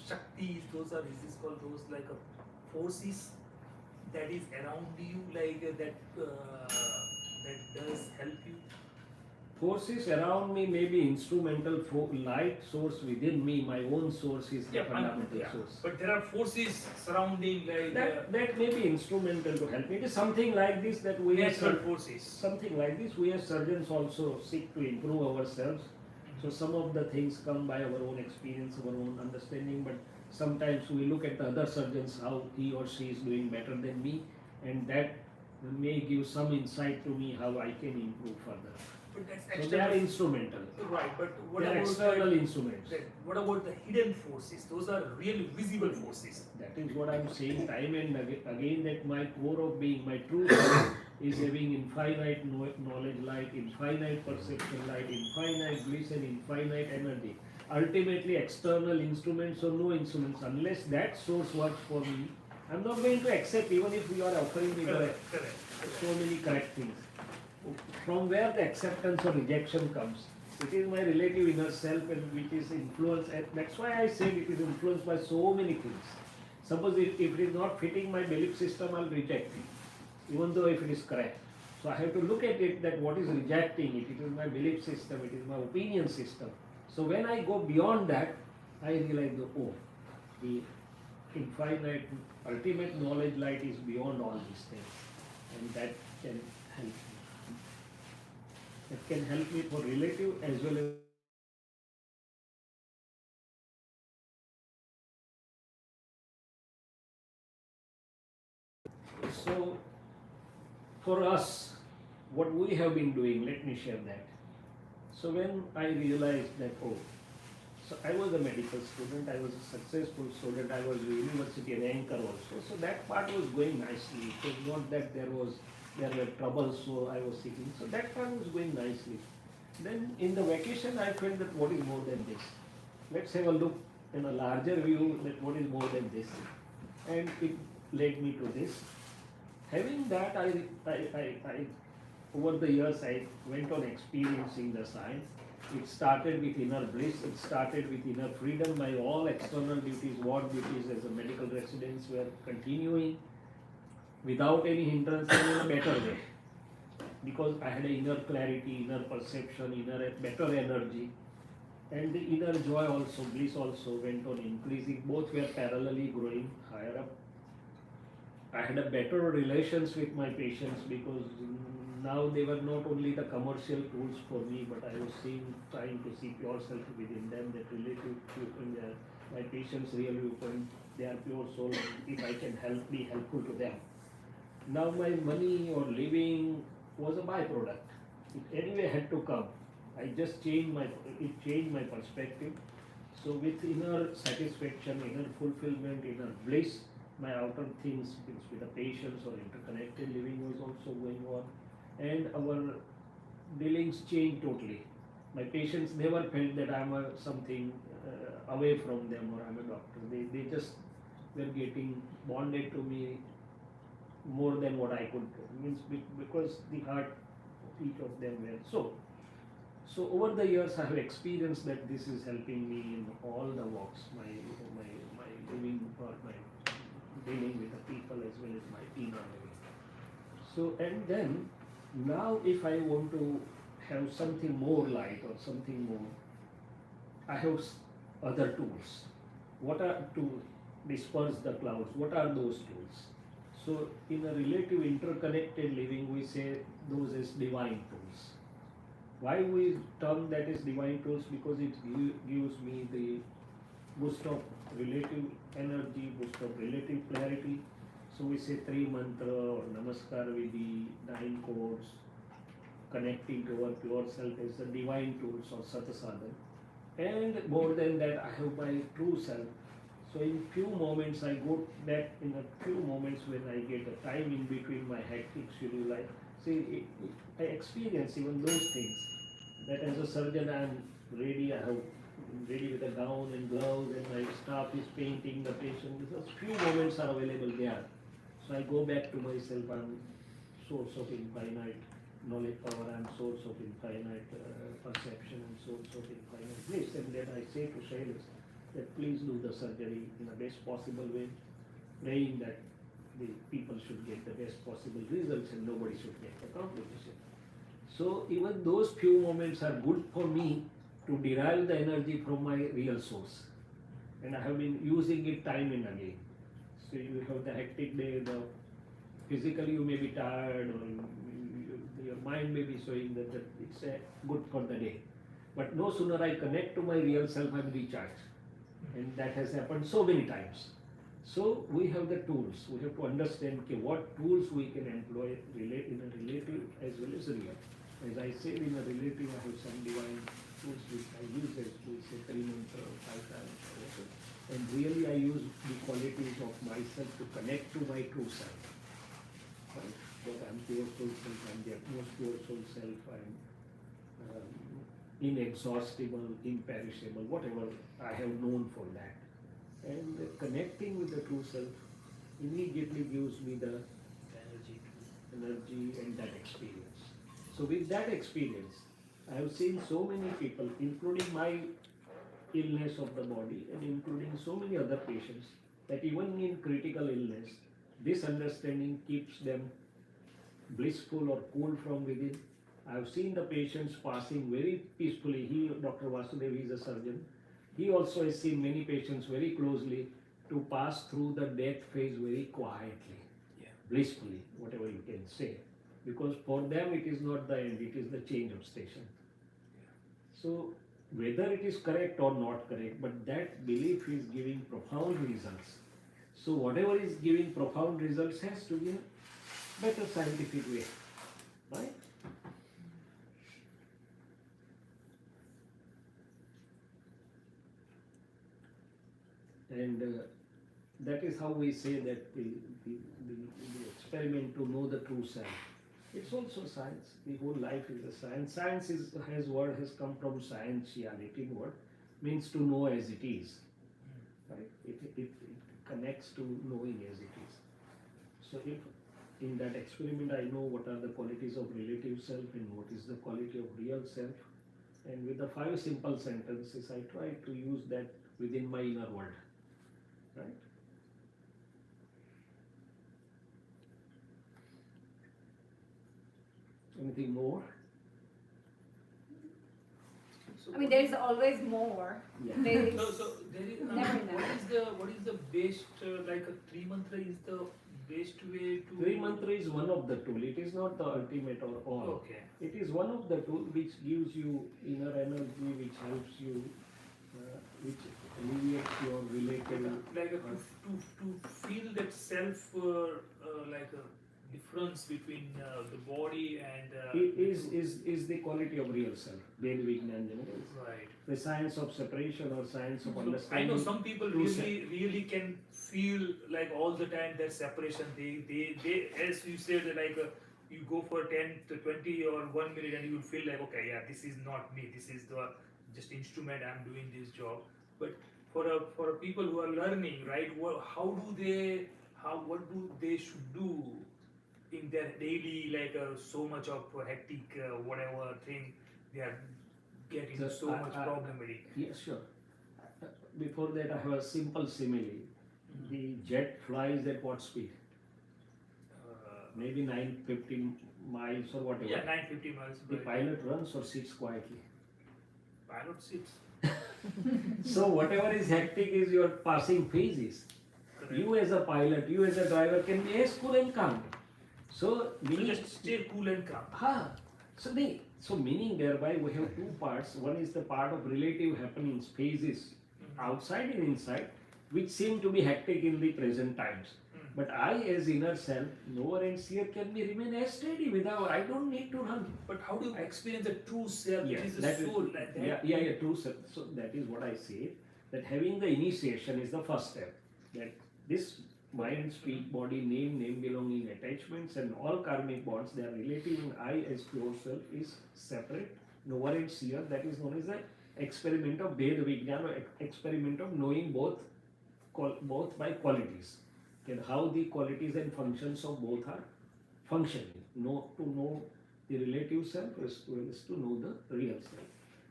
shaktis? Is this called those like forces that is around you, like that does help you? Forces around me may be instrumental, light source within me, my own source is the fundamental source. But there are forces surrounding like That may be instrumental to help. It is something like this that we as natural forces. something like this we as surgeons also seek to improve ourselves. So some of the things come by our own experience, our own understanding, but sometimes we look at the other surgeons, how he or she is doing better than me, and that may give some insight to me how I can improve further. But that's So they are external. instrumental. Right, but what They are about external instruments. what about the hidden forces? Those are really visible forces. That is what I am saying time and again, that my core of being, my true self is having infinite knowledge light, infinite perception light, infinite bliss and infinite energy. Ultimately external instruments or no instruments, unless that source works for me, I am not going to accept even if you are offering me Correct. so many correct things. From where the acceptance or rejection comes, it is my relative inner self and which is influenced, and that's why I said it is influenced by so many things. Suppose if it is not fitting my belief system, I'll reject it, even though if it is correct. So I have to look at it that what is rejecting it, it is my belief system, it is my opinion system. So when I go beyond that, I realize the infinite, ultimate knowledge light is beyond all these things, and that can help me. It can help me for relative as well as so. For us, what we have been doing, let me share that. So when I realized that So I was a medical student, I was a successful student, I was a university and anchor also. So that part was going nicely. It was not that there were troubles, so I was seeking. So that part was going nicely. Then in the vacation I felt that what is more than this? Let's have a look in a larger view that what is more than this. And it led me to this. Having that, I over the years I went on experiencing the science. It started with inner bliss, it started with inner freedom. My all external duties, ward duties as a medical residence were continuing without any hindrance and in a better way. Because I had an inner clarity, inner perception, inner better energy. And the inner joy also, bliss also went on increasing. Both were parallelly growing higher up. I had a better relations with my patients because now they were not only the commercial tools for me, but I was trying to see pure self within them, that relative to my patients' real viewpoint, they are pure soul, if I can be helpful to them. Now my money or living was a byproduct. It anyway had to come. I just it changed my perspective. So with inner satisfaction, inner fulfillment, inner bliss, my outer things with the patients or interconnected living was also going on. And our dealings changed totally. My patients never felt that I'm something away from them or I'm a doctor. They just were getting bonded to me more than what I could do. Means because the heart of each of them were so. So over the years I have experienced that this is helping me in all the walks, my living or my dealing with the people as well as my inner living. So and then now if I want to have something more light or something more, I have other tools. What are to disperse the clouds? What are those tools? So in a relative interconnected living we say those as divine tools. Why we term that as divine tools? Because it gives me the boost of relative energy, boost of relative clarity. So we say 3 mantra or namaskar vidhi, 9 codes, connecting to our pure self as the divine tools or satasadhan. And more than that, I have my true self. So in few moments, I go back in a few moments when I get a time in between my hectic schedule life. See, I experience even those things. That as a surgeon, I am ready. I'm ready with a gown and gloves, and my staff is painting the patient. Because few moments are available there. So I go back to myself. I'm source of infinite knowledge power. I'm source of infinite perception and source of infinite bliss. And then I say to Shailesh that please do the surgery in the best possible way, praying that the people should get the best possible results and nobody should get the complication. So even those few moments are good for me to derive the energy from my real source. And I have been using it time and again. So you have the hectic day, physically you may be tired or your mind may be showing that it's good for the day. But no sooner I connect to my real self, I'm recharged. And that has happened so many times. So we have the tools. We have to understand what tools we can employ in a relative as well as real. As I said, in a relative, I have some divine tools which I use as we say 3 mantra, 5 times, whatever. And really I use the qualities of myself to connect to my true self. Right? That I'm pure soul self, I'm the utmost pure soul self, I'm inexhaustible, imperishable, whatever I have known for that. And connecting with the true self immediately gives me the energy and that experience. So with that experience, I have seen so many people, including my illness of the body and including so many other patients, that even in critical illness, this understanding keeps them blissful or cool from within. I have seen the patients passing very peacefully. Dr. Vasudev, is a surgeon. He also has seen many patients very closely to pass through the death phase very quietly, blissfully, whatever you can say. Because for them it is not the end, it is the change of station. So whether it is correct or not correct, but that belief is giving profound results. So whatever is giving profound results has to be a better scientific way, right? And that is how we say that the experiment to know the true self. It's also science. The whole life is a science. Science has come from scientiality word, means to know as it is. Right? It connects to knowing as it is. So if in that experiment I know what are the qualities of relative self and what is the quality of real self, and with the 5 simple sentences I try to use that within my inner world. Right? Anything more? So I mean, there is always more. Yeah. There is so there is never enough. what is the best like a 3 mantra is the best way to 3 mantra is one of the tool. It is not the ultimate or all. Okay. It is one of the tool which gives you inner energy, which helps you, which alleviates your relative. Like to feel that self like a difference between the body and It is the quality of real self. Ved Vignan, right. the science of separation or science of So I understanding. know some people true really can feel like all the time that separation. They as you said like you go for 10 to 20 or 1 minute and you will feel like okay, yeah, this is not me. This is the just instrument. I'm doing this job. But for people who are learning, right? What do they should do in their daily like so much of hectic whatever thing they are getting So, so much problematic. Yes, sure. Before that, I have a simple simile. The jet flies at what speed? Maybe 950 miles or whatever. Yeah, 950 miles. The But pilot runs or sits quietly. pilot sits. So whatever is hectic is your passing phases. Correct. You as a pilot, you as a driver can be as cool and calm. So So meaning, just stay cool and calm. so meaning thereby we have 2 parts. One is the part of relative happenings, phases outside and inside, which seem to be hectic in the present times. But I as inner self, knower and seer can be remain as steady without, I don't need to run. But how do you experience the true self? Yes, it is the that is- soul. Like that. Yeah, true. So that is what I say, that having the initiation is the first step. That this mind, speech, body, name belonging, attachments and all karmic bonds, they are relative, and I as pure self is separate, knower and seer. That is known as the experiment of Ved Vignan, or experiment of knowing both by qualities. And how the qualities and functions of both are functioning. To know the relative self as well as to know the real self.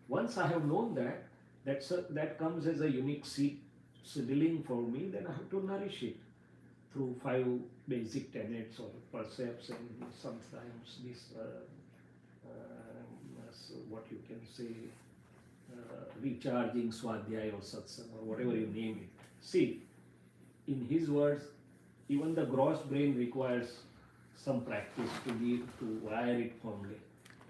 Once I have known that, that comes as a unique seedling for me, then I have to nourish it through 5 basic tenets or percepts, and sometimes this, what you can say, recharging swadhyaya or satsang or whatever you name it. See, in his words, even the gross brain requires some practice to wire it firmly.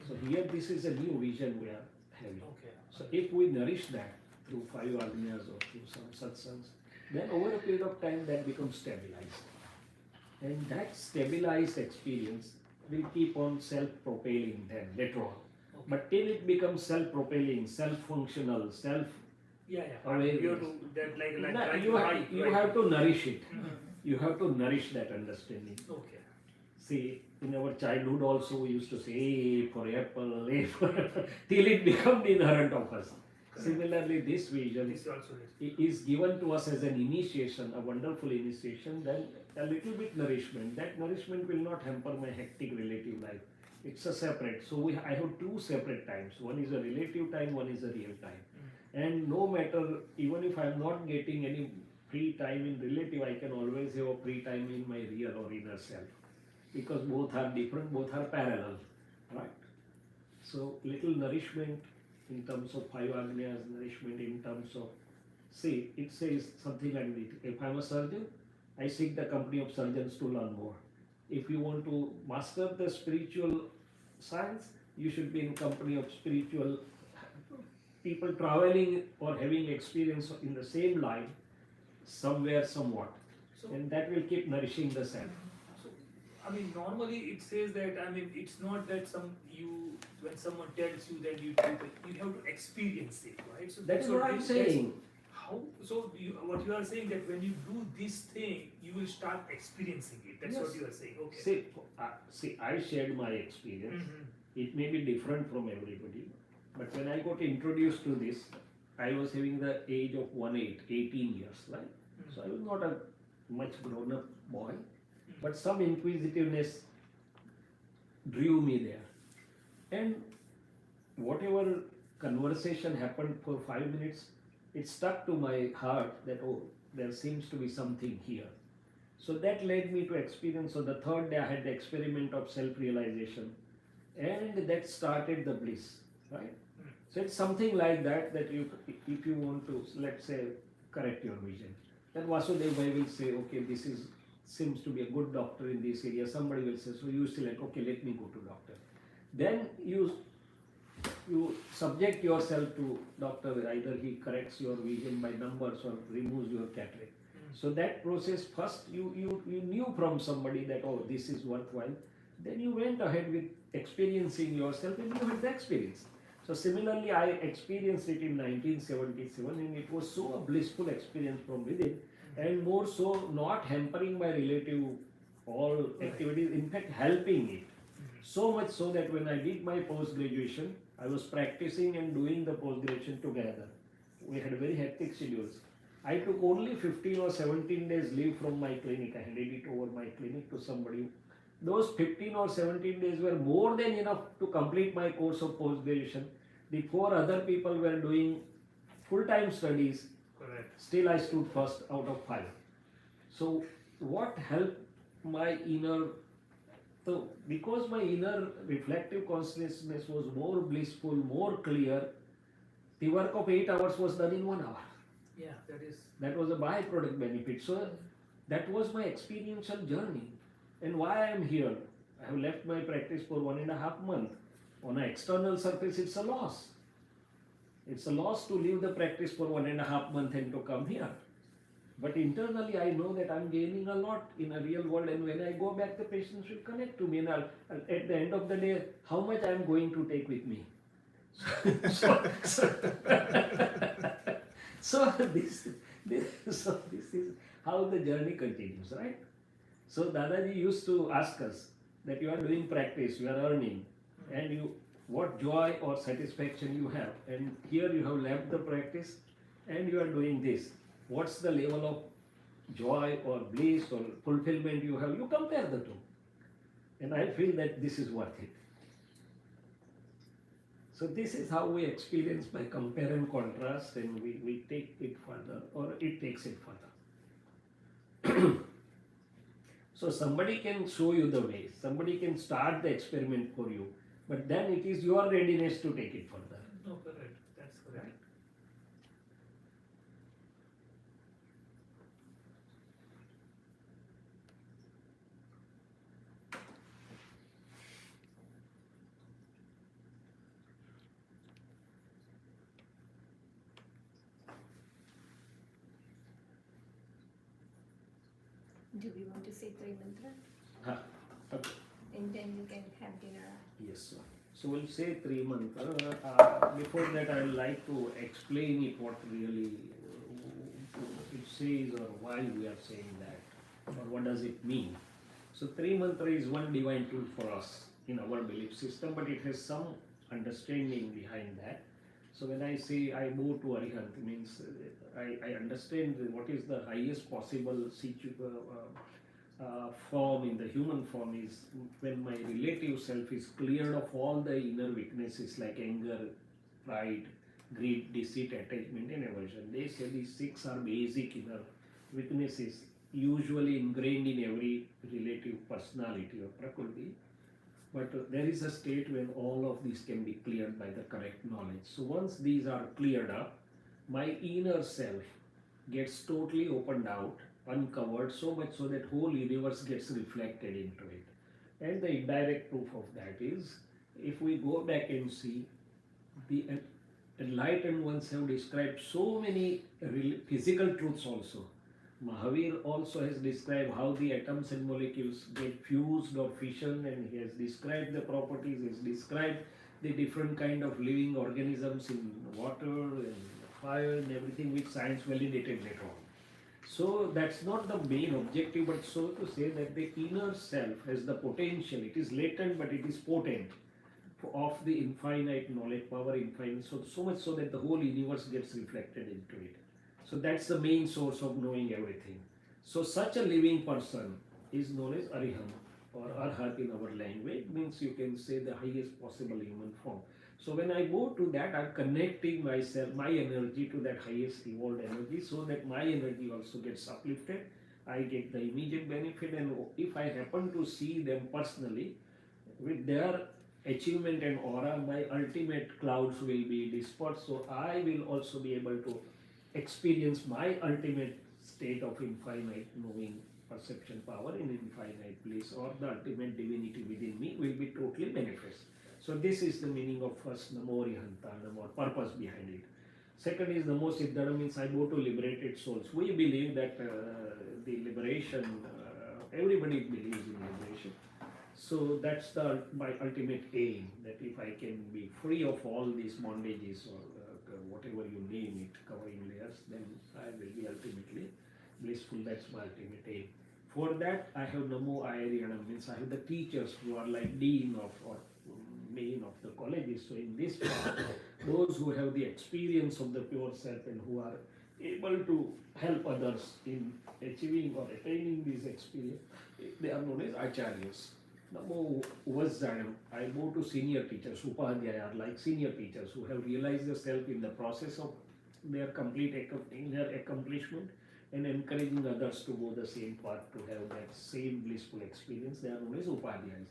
So here this is a new vision we are having. Okay. So if we nourish that through 5 agnyas or through some satsangs, then over a period of time that becomes stabilized. And that stabilized experience will keep on self-propelling then later on. But till it becomes self-propelling, self-functional, Yeah. You have to that like you have to nourish it. You have to nourish that understanding. Okay. See, in our childhood also we used to say A for apple, A for apple, till it becomes inherent of us. Similarly, this vision This also is. is given to us as an initiation, a wonderful initiation, then a little bit nourishment. That nourishment will not hamper my hectic relative life. It's a separate. So I have 2 separate times. One is a relative time, one is a real time. And no matter, even if I'm not getting any free time in relative, I can always have a free time in my real or inner self. Because both are different, both are parallel. Right? So little nourishment in terms of 5 agnyas, nourishment in terms of, see, it says something like this. If I'm a surgeon, I seek the company of surgeons to learn more. If you want to master the spiritual science, you should be in company of spiritual people traveling or having experience in the same line, somewhere, somewhat. So, And that will keep nourishing the self. so I mean, normally it says that it's not that when someone tells you that you do it, you have to experience it, right? So That's what I'm saying. how, so what you are saying that when you do this thing, you will start experiencing it. That's what Yes. you are saying. Okay. See, I shared my experience. Mhm. It may be different from everybody, but when I got introduced to this, I was having the age of 18 years, right? So I was not a much grown up boy, but some inquisitiveness drew me there. And whatever conversation happened for 5 minutes, it stuck to my heart that, oh, there seems to be something here. So that led me to experience. So the third day I had the experiment of self-realization, and that started the bliss, right? So it's something like that, that you, if you want to, let's say, correct your vision, then Vasudev Bhai will say, okay, this is seems to be a good doctor in this area. Somebody will say, so you select, okay, let me go to doctor. Then you subject yourself to doctor, either he corrects your vision by numbers or removes your cataract. So that process, first you knew from somebody that, oh, this is worthwhile. Then you went ahead with experiencing yourself and you had the experience. So similarly, I experienced it in 1977 and it was so a blissful experience from within, and more so not hampering my relative all activities, in fact helping it. So much so that when I did my post-graduation, I was practicing and doing the post-graduation together. We had very hectic schedules. I took only 15 or 17 days leave from my clinic. I handed it over my clinic to somebody. Those 15 or 17 days were more than enough to complete my course of post-graduation. The 4 other people were doing full-time studies. Correct. Still I stood first out of 5. So what helped my inner, so because my inner reflective consciousness was more blissful, more clear, the work of 8 hours was done in 1 hour. Yeah, That was a byproduct benefit. So that was my experiential journey. And why I am here. I have left my practice for 1.5 months. On an external surface, it's a loss. It's a loss to leave the practice for 1.5 months and to come here. But internally, I know that I'm gaining a lot in a real world, and when I go back, the patients will connect to me. And at the end of the day, how much I'm going to take with me. So this is how the journey continues, right? So Dadaji used to ask us that you are doing practice, you are earning, and what joy or satisfaction you have. And here you have left the practice and you are doing this. What's the level of joy or bliss or fulfillment you have? You compare the two. And I feel that this is worth it. So this is how we experience by compare and contrast, and we take it further, or it takes it further. So somebody can show you the way, somebody can start the experiment for you, but then it is your readiness to take it further. no, correct. That's correct. Do we want to say 3 mantra? Okay. And then you can have dinner. Yes, sir. So we'll say 3 mantra. Before that, I would like to explain it, what really it says, or why we are saying that, or what does it mean. So 3 mantra is one divine tool for us in our belief system, but it has some understanding behind that. So when I say I move to Arihant, means I understand what is the highest possible form in the human form is when my relative self is cleared of all the inner weaknesses like anger, pride, greed, deceit, attachment and aversion. They say these 6 are basic inner weaknesses usually ingrained in every relative personality or prakriti. But there is a state when all of these can be cleared by the correct knowledge. So once these are cleared up, my inner self gets totally opened out, uncovered, so much so that whole universe gets reflected into it. And the indirect proof of that is, if we go back and see, the enlightened ones have described so many physical truths also. Mahavir also has described how the atoms and molecules get fused or fission, and he has described the properties, he has described the different kind of living organisms in water and fire and everything which science validated later on. So that's not the main objective, but so to say that the inner self has the potential, it is latent but it is potent of the infinite knowledge power, infinite, so much so that the whole universe gets reflected into it. So that's the main source of knowing everything. So such a living person is known as Arihant or Arhat in our language, means you can say the highest possible human form. So when I go to that, I'm connecting myself, my energy to that highest evolved energy, so that my energy also gets uplifted. I get the immediate benefit, and if I happen to see them personally, with their achievement and aura, my ultimate clouds will be dispersed. So I will also be able to experience my ultimate state of infinite knowing, perception power in infinite place, or the ultimate divinity within me will be totally manifest. So this is the meaning of first Namo Arihantanam, or purpose behind it. Second is Namo Siddhanam, means I go to liberated souls. We believe that the liberation, everybody believes in liberation. So that's my ultimate aim, that if I can be free of all these bondages or whatever you name it, covering layers, then I will be ultimately blissful. That's my ultimate aim. For that, I have Namo Ayariyanam, means I have the teachers who are like dean of or main of the colleges. So in this part, those who have the experience of the pure self and who are able to help others in achieving or attaining this experience, they are known as Acharyas. Namo Vajjanam, I go to senior teachers, Upadhyaya, like senior teachers who have realized the self in the process of their complete inner accomplishment and encouraging others to go the same path to have that same blissful experience. They are known as Upadhyayas.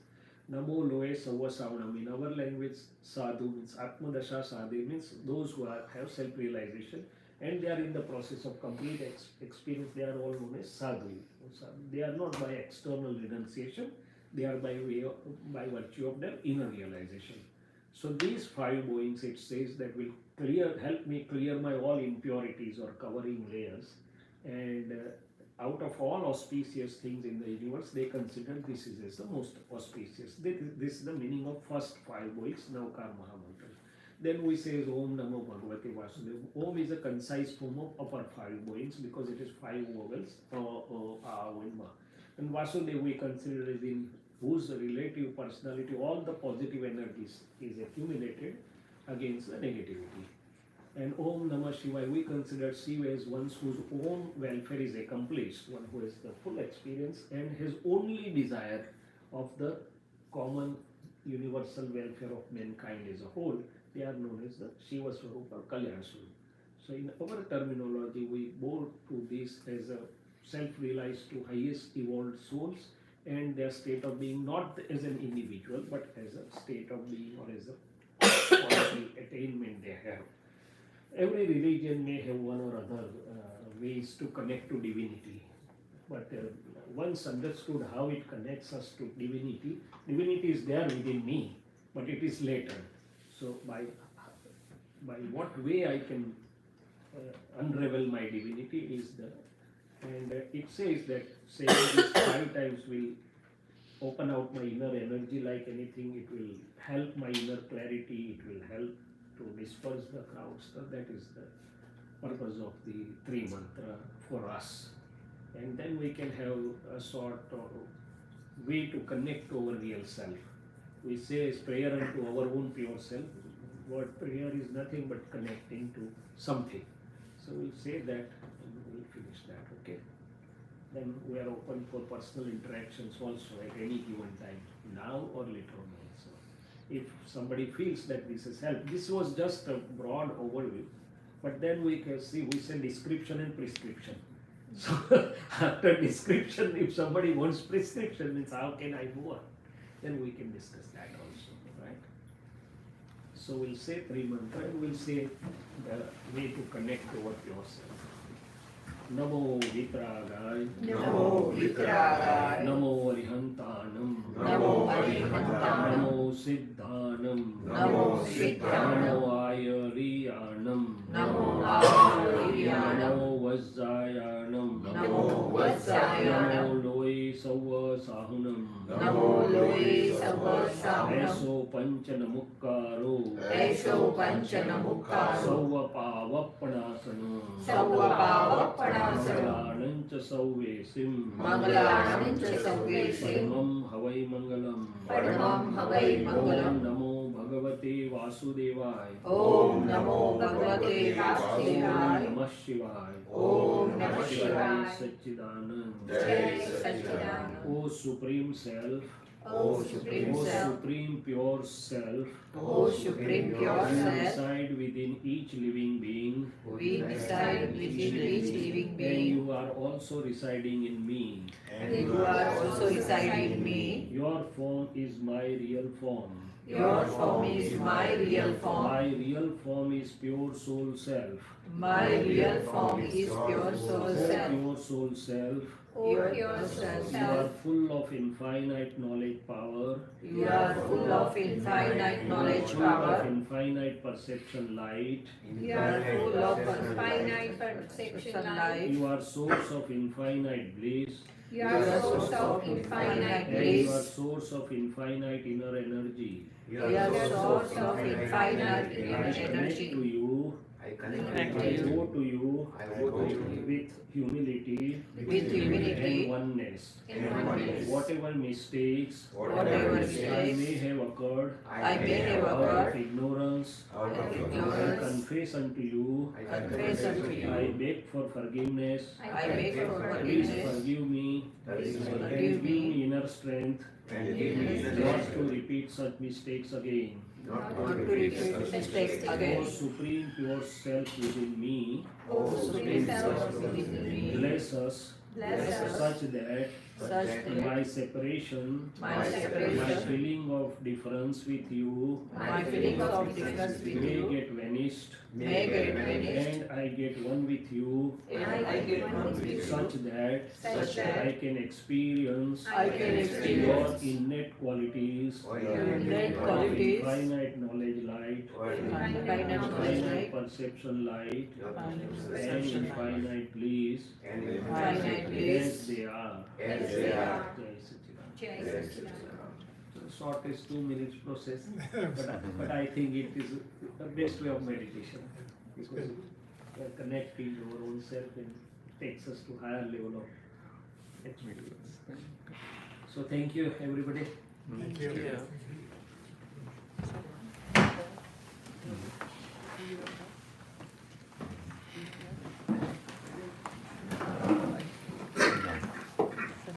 Namo Loe Savva Savanam, in our language, Sadhu means Atmadasha Sadhu, means those who have self-realization and they are in the process of complete experience. They are all known as Sadhu. They are not by external renunciation, they are by virtue of their inner realization. So these 5 goings, it says, that will help me clear my all impurities or covering layers, and out of all auspicious things in the universe, they consider this is as the most auspicious. This is the meaning of first 5 goings, Navkar Mahamantra. Then we say Om Namo Bhagavate Vasudeva. Om is a concise form of upper 5 goings because it is 5 vowels, A, and Ma. And Vasudeva we consider as in whose relative personality all the positive energies is accumulated against the negativity. And Om Namah Shivaya, we consider Shiva as one whose own welfare is accomplished, one who has the full experience and his only desire of the common universal welfare of mankind as a whole. They are known as the Shiva Swarup or Kalyan Swarup. So in our terminology, we bow to this as a self-realized to highest evolved souls and their state of being, not as an individual, but as a state of being or as a possible attainment they have. Every religion may have one or other ways to connect to divinity, but once understood how it connects us to divinity, divinity is there within me, but it is later. So by what way I can unravel my divinity is and it says that saying this 5 times will open out my inner energy like anything. It will help my inner clarity, it will help to disperse the crowds. So that is the purpose of the 3 mantra for us. And then we can have a sort of way to connect to our real self. We say as prayer unto our own pure self. Word prayer is nothing but connecting to something. So we'll say that and we'll finish that, okay? Then we are open for personal interactions also at any given time, now or later on also. If somebody feels that this has helped, this was just a broad overview, but then we can see, we say description and prescription. So after description, if somebody wants prescription, means how can I move on? Then we can discuss that also, right? So we'll say 3 mantra and we'll say the way to connect to our pure self. Namo Vitragaya, Namo Vitragaya, Namo Arihantanam, Namo Arihantanam, Namo Siddhanam, Namo Siddhanam, Namo Ayariyanam, Namo Ayariyanam, Namo Vajjayanam, Namo Vajjayanam, Namo Loe Savva Sahunam, Namo Loe Savva Savanam, Aiso Panchanamukkaro, Aiso Panchanamukkaro, Savva Pavappana Mangalanam cha sauvesim. Paramam havai mangalam. Om namo bhagavate vasudevaya. Om Namo Bhagavate Vasudevaya. Namah Shivaya. Om Namah Jai Shivaya. Satchidanand. Jai Satchidanand. O Supreme Self. O Supreme O Self. Supreme Pure Self. O Supreme Pure You Self. reside within each living being. We reside within each living And being. you are also residing in me. And you are also residing in me. Your form is my real form. Your form is my real form. My real form is pure soul self. My real form is pure soul O self. pure soul self. Pure self. You are full of infinite knowledge power. You are full of infinite knowledge Full of power. infinite perception light. You are full of Finite perception light. You are source of infinite bliss. You are source of infinite And you are bliss. source of infinite inner energy. You are source of infinite I connect energy. to you. I go to you with humility With humility and oneness. and oneness. Whatever mistakes Whatever I mistakes may have occurred I may have out of occurred ignorance, out of I ignorance, confess unto you. confess unto you. I beg for forgiveness. I beg for Please forgiveness. forgive me Please and forgive give me. me inner strength not to repeat such mistakes again. Not to repeat mistakes O again. Supreme Pure Self within me, O Supreme Self within me, bless us Bless us. such that such that my separation, my my separation, feeling of difference with you my feelings of difference with may you get vanished, may get vanished, and I get one with you and I get one with you, such that Such that I can experience I can your experience innate qualities, your innate of qualities, infinite knowledge light, infinite knowledge infinite light, perception light, and perception light, infinite bliss infinite as bliss they are. as they are. Jai Satchidanand. Jai Satchidanand. So shortest 2 minutes process, but I think it is the best way of meditation because we are connecting to our own self and takes us to higher level of experience. So thank you everybody. Thank you. Yeah.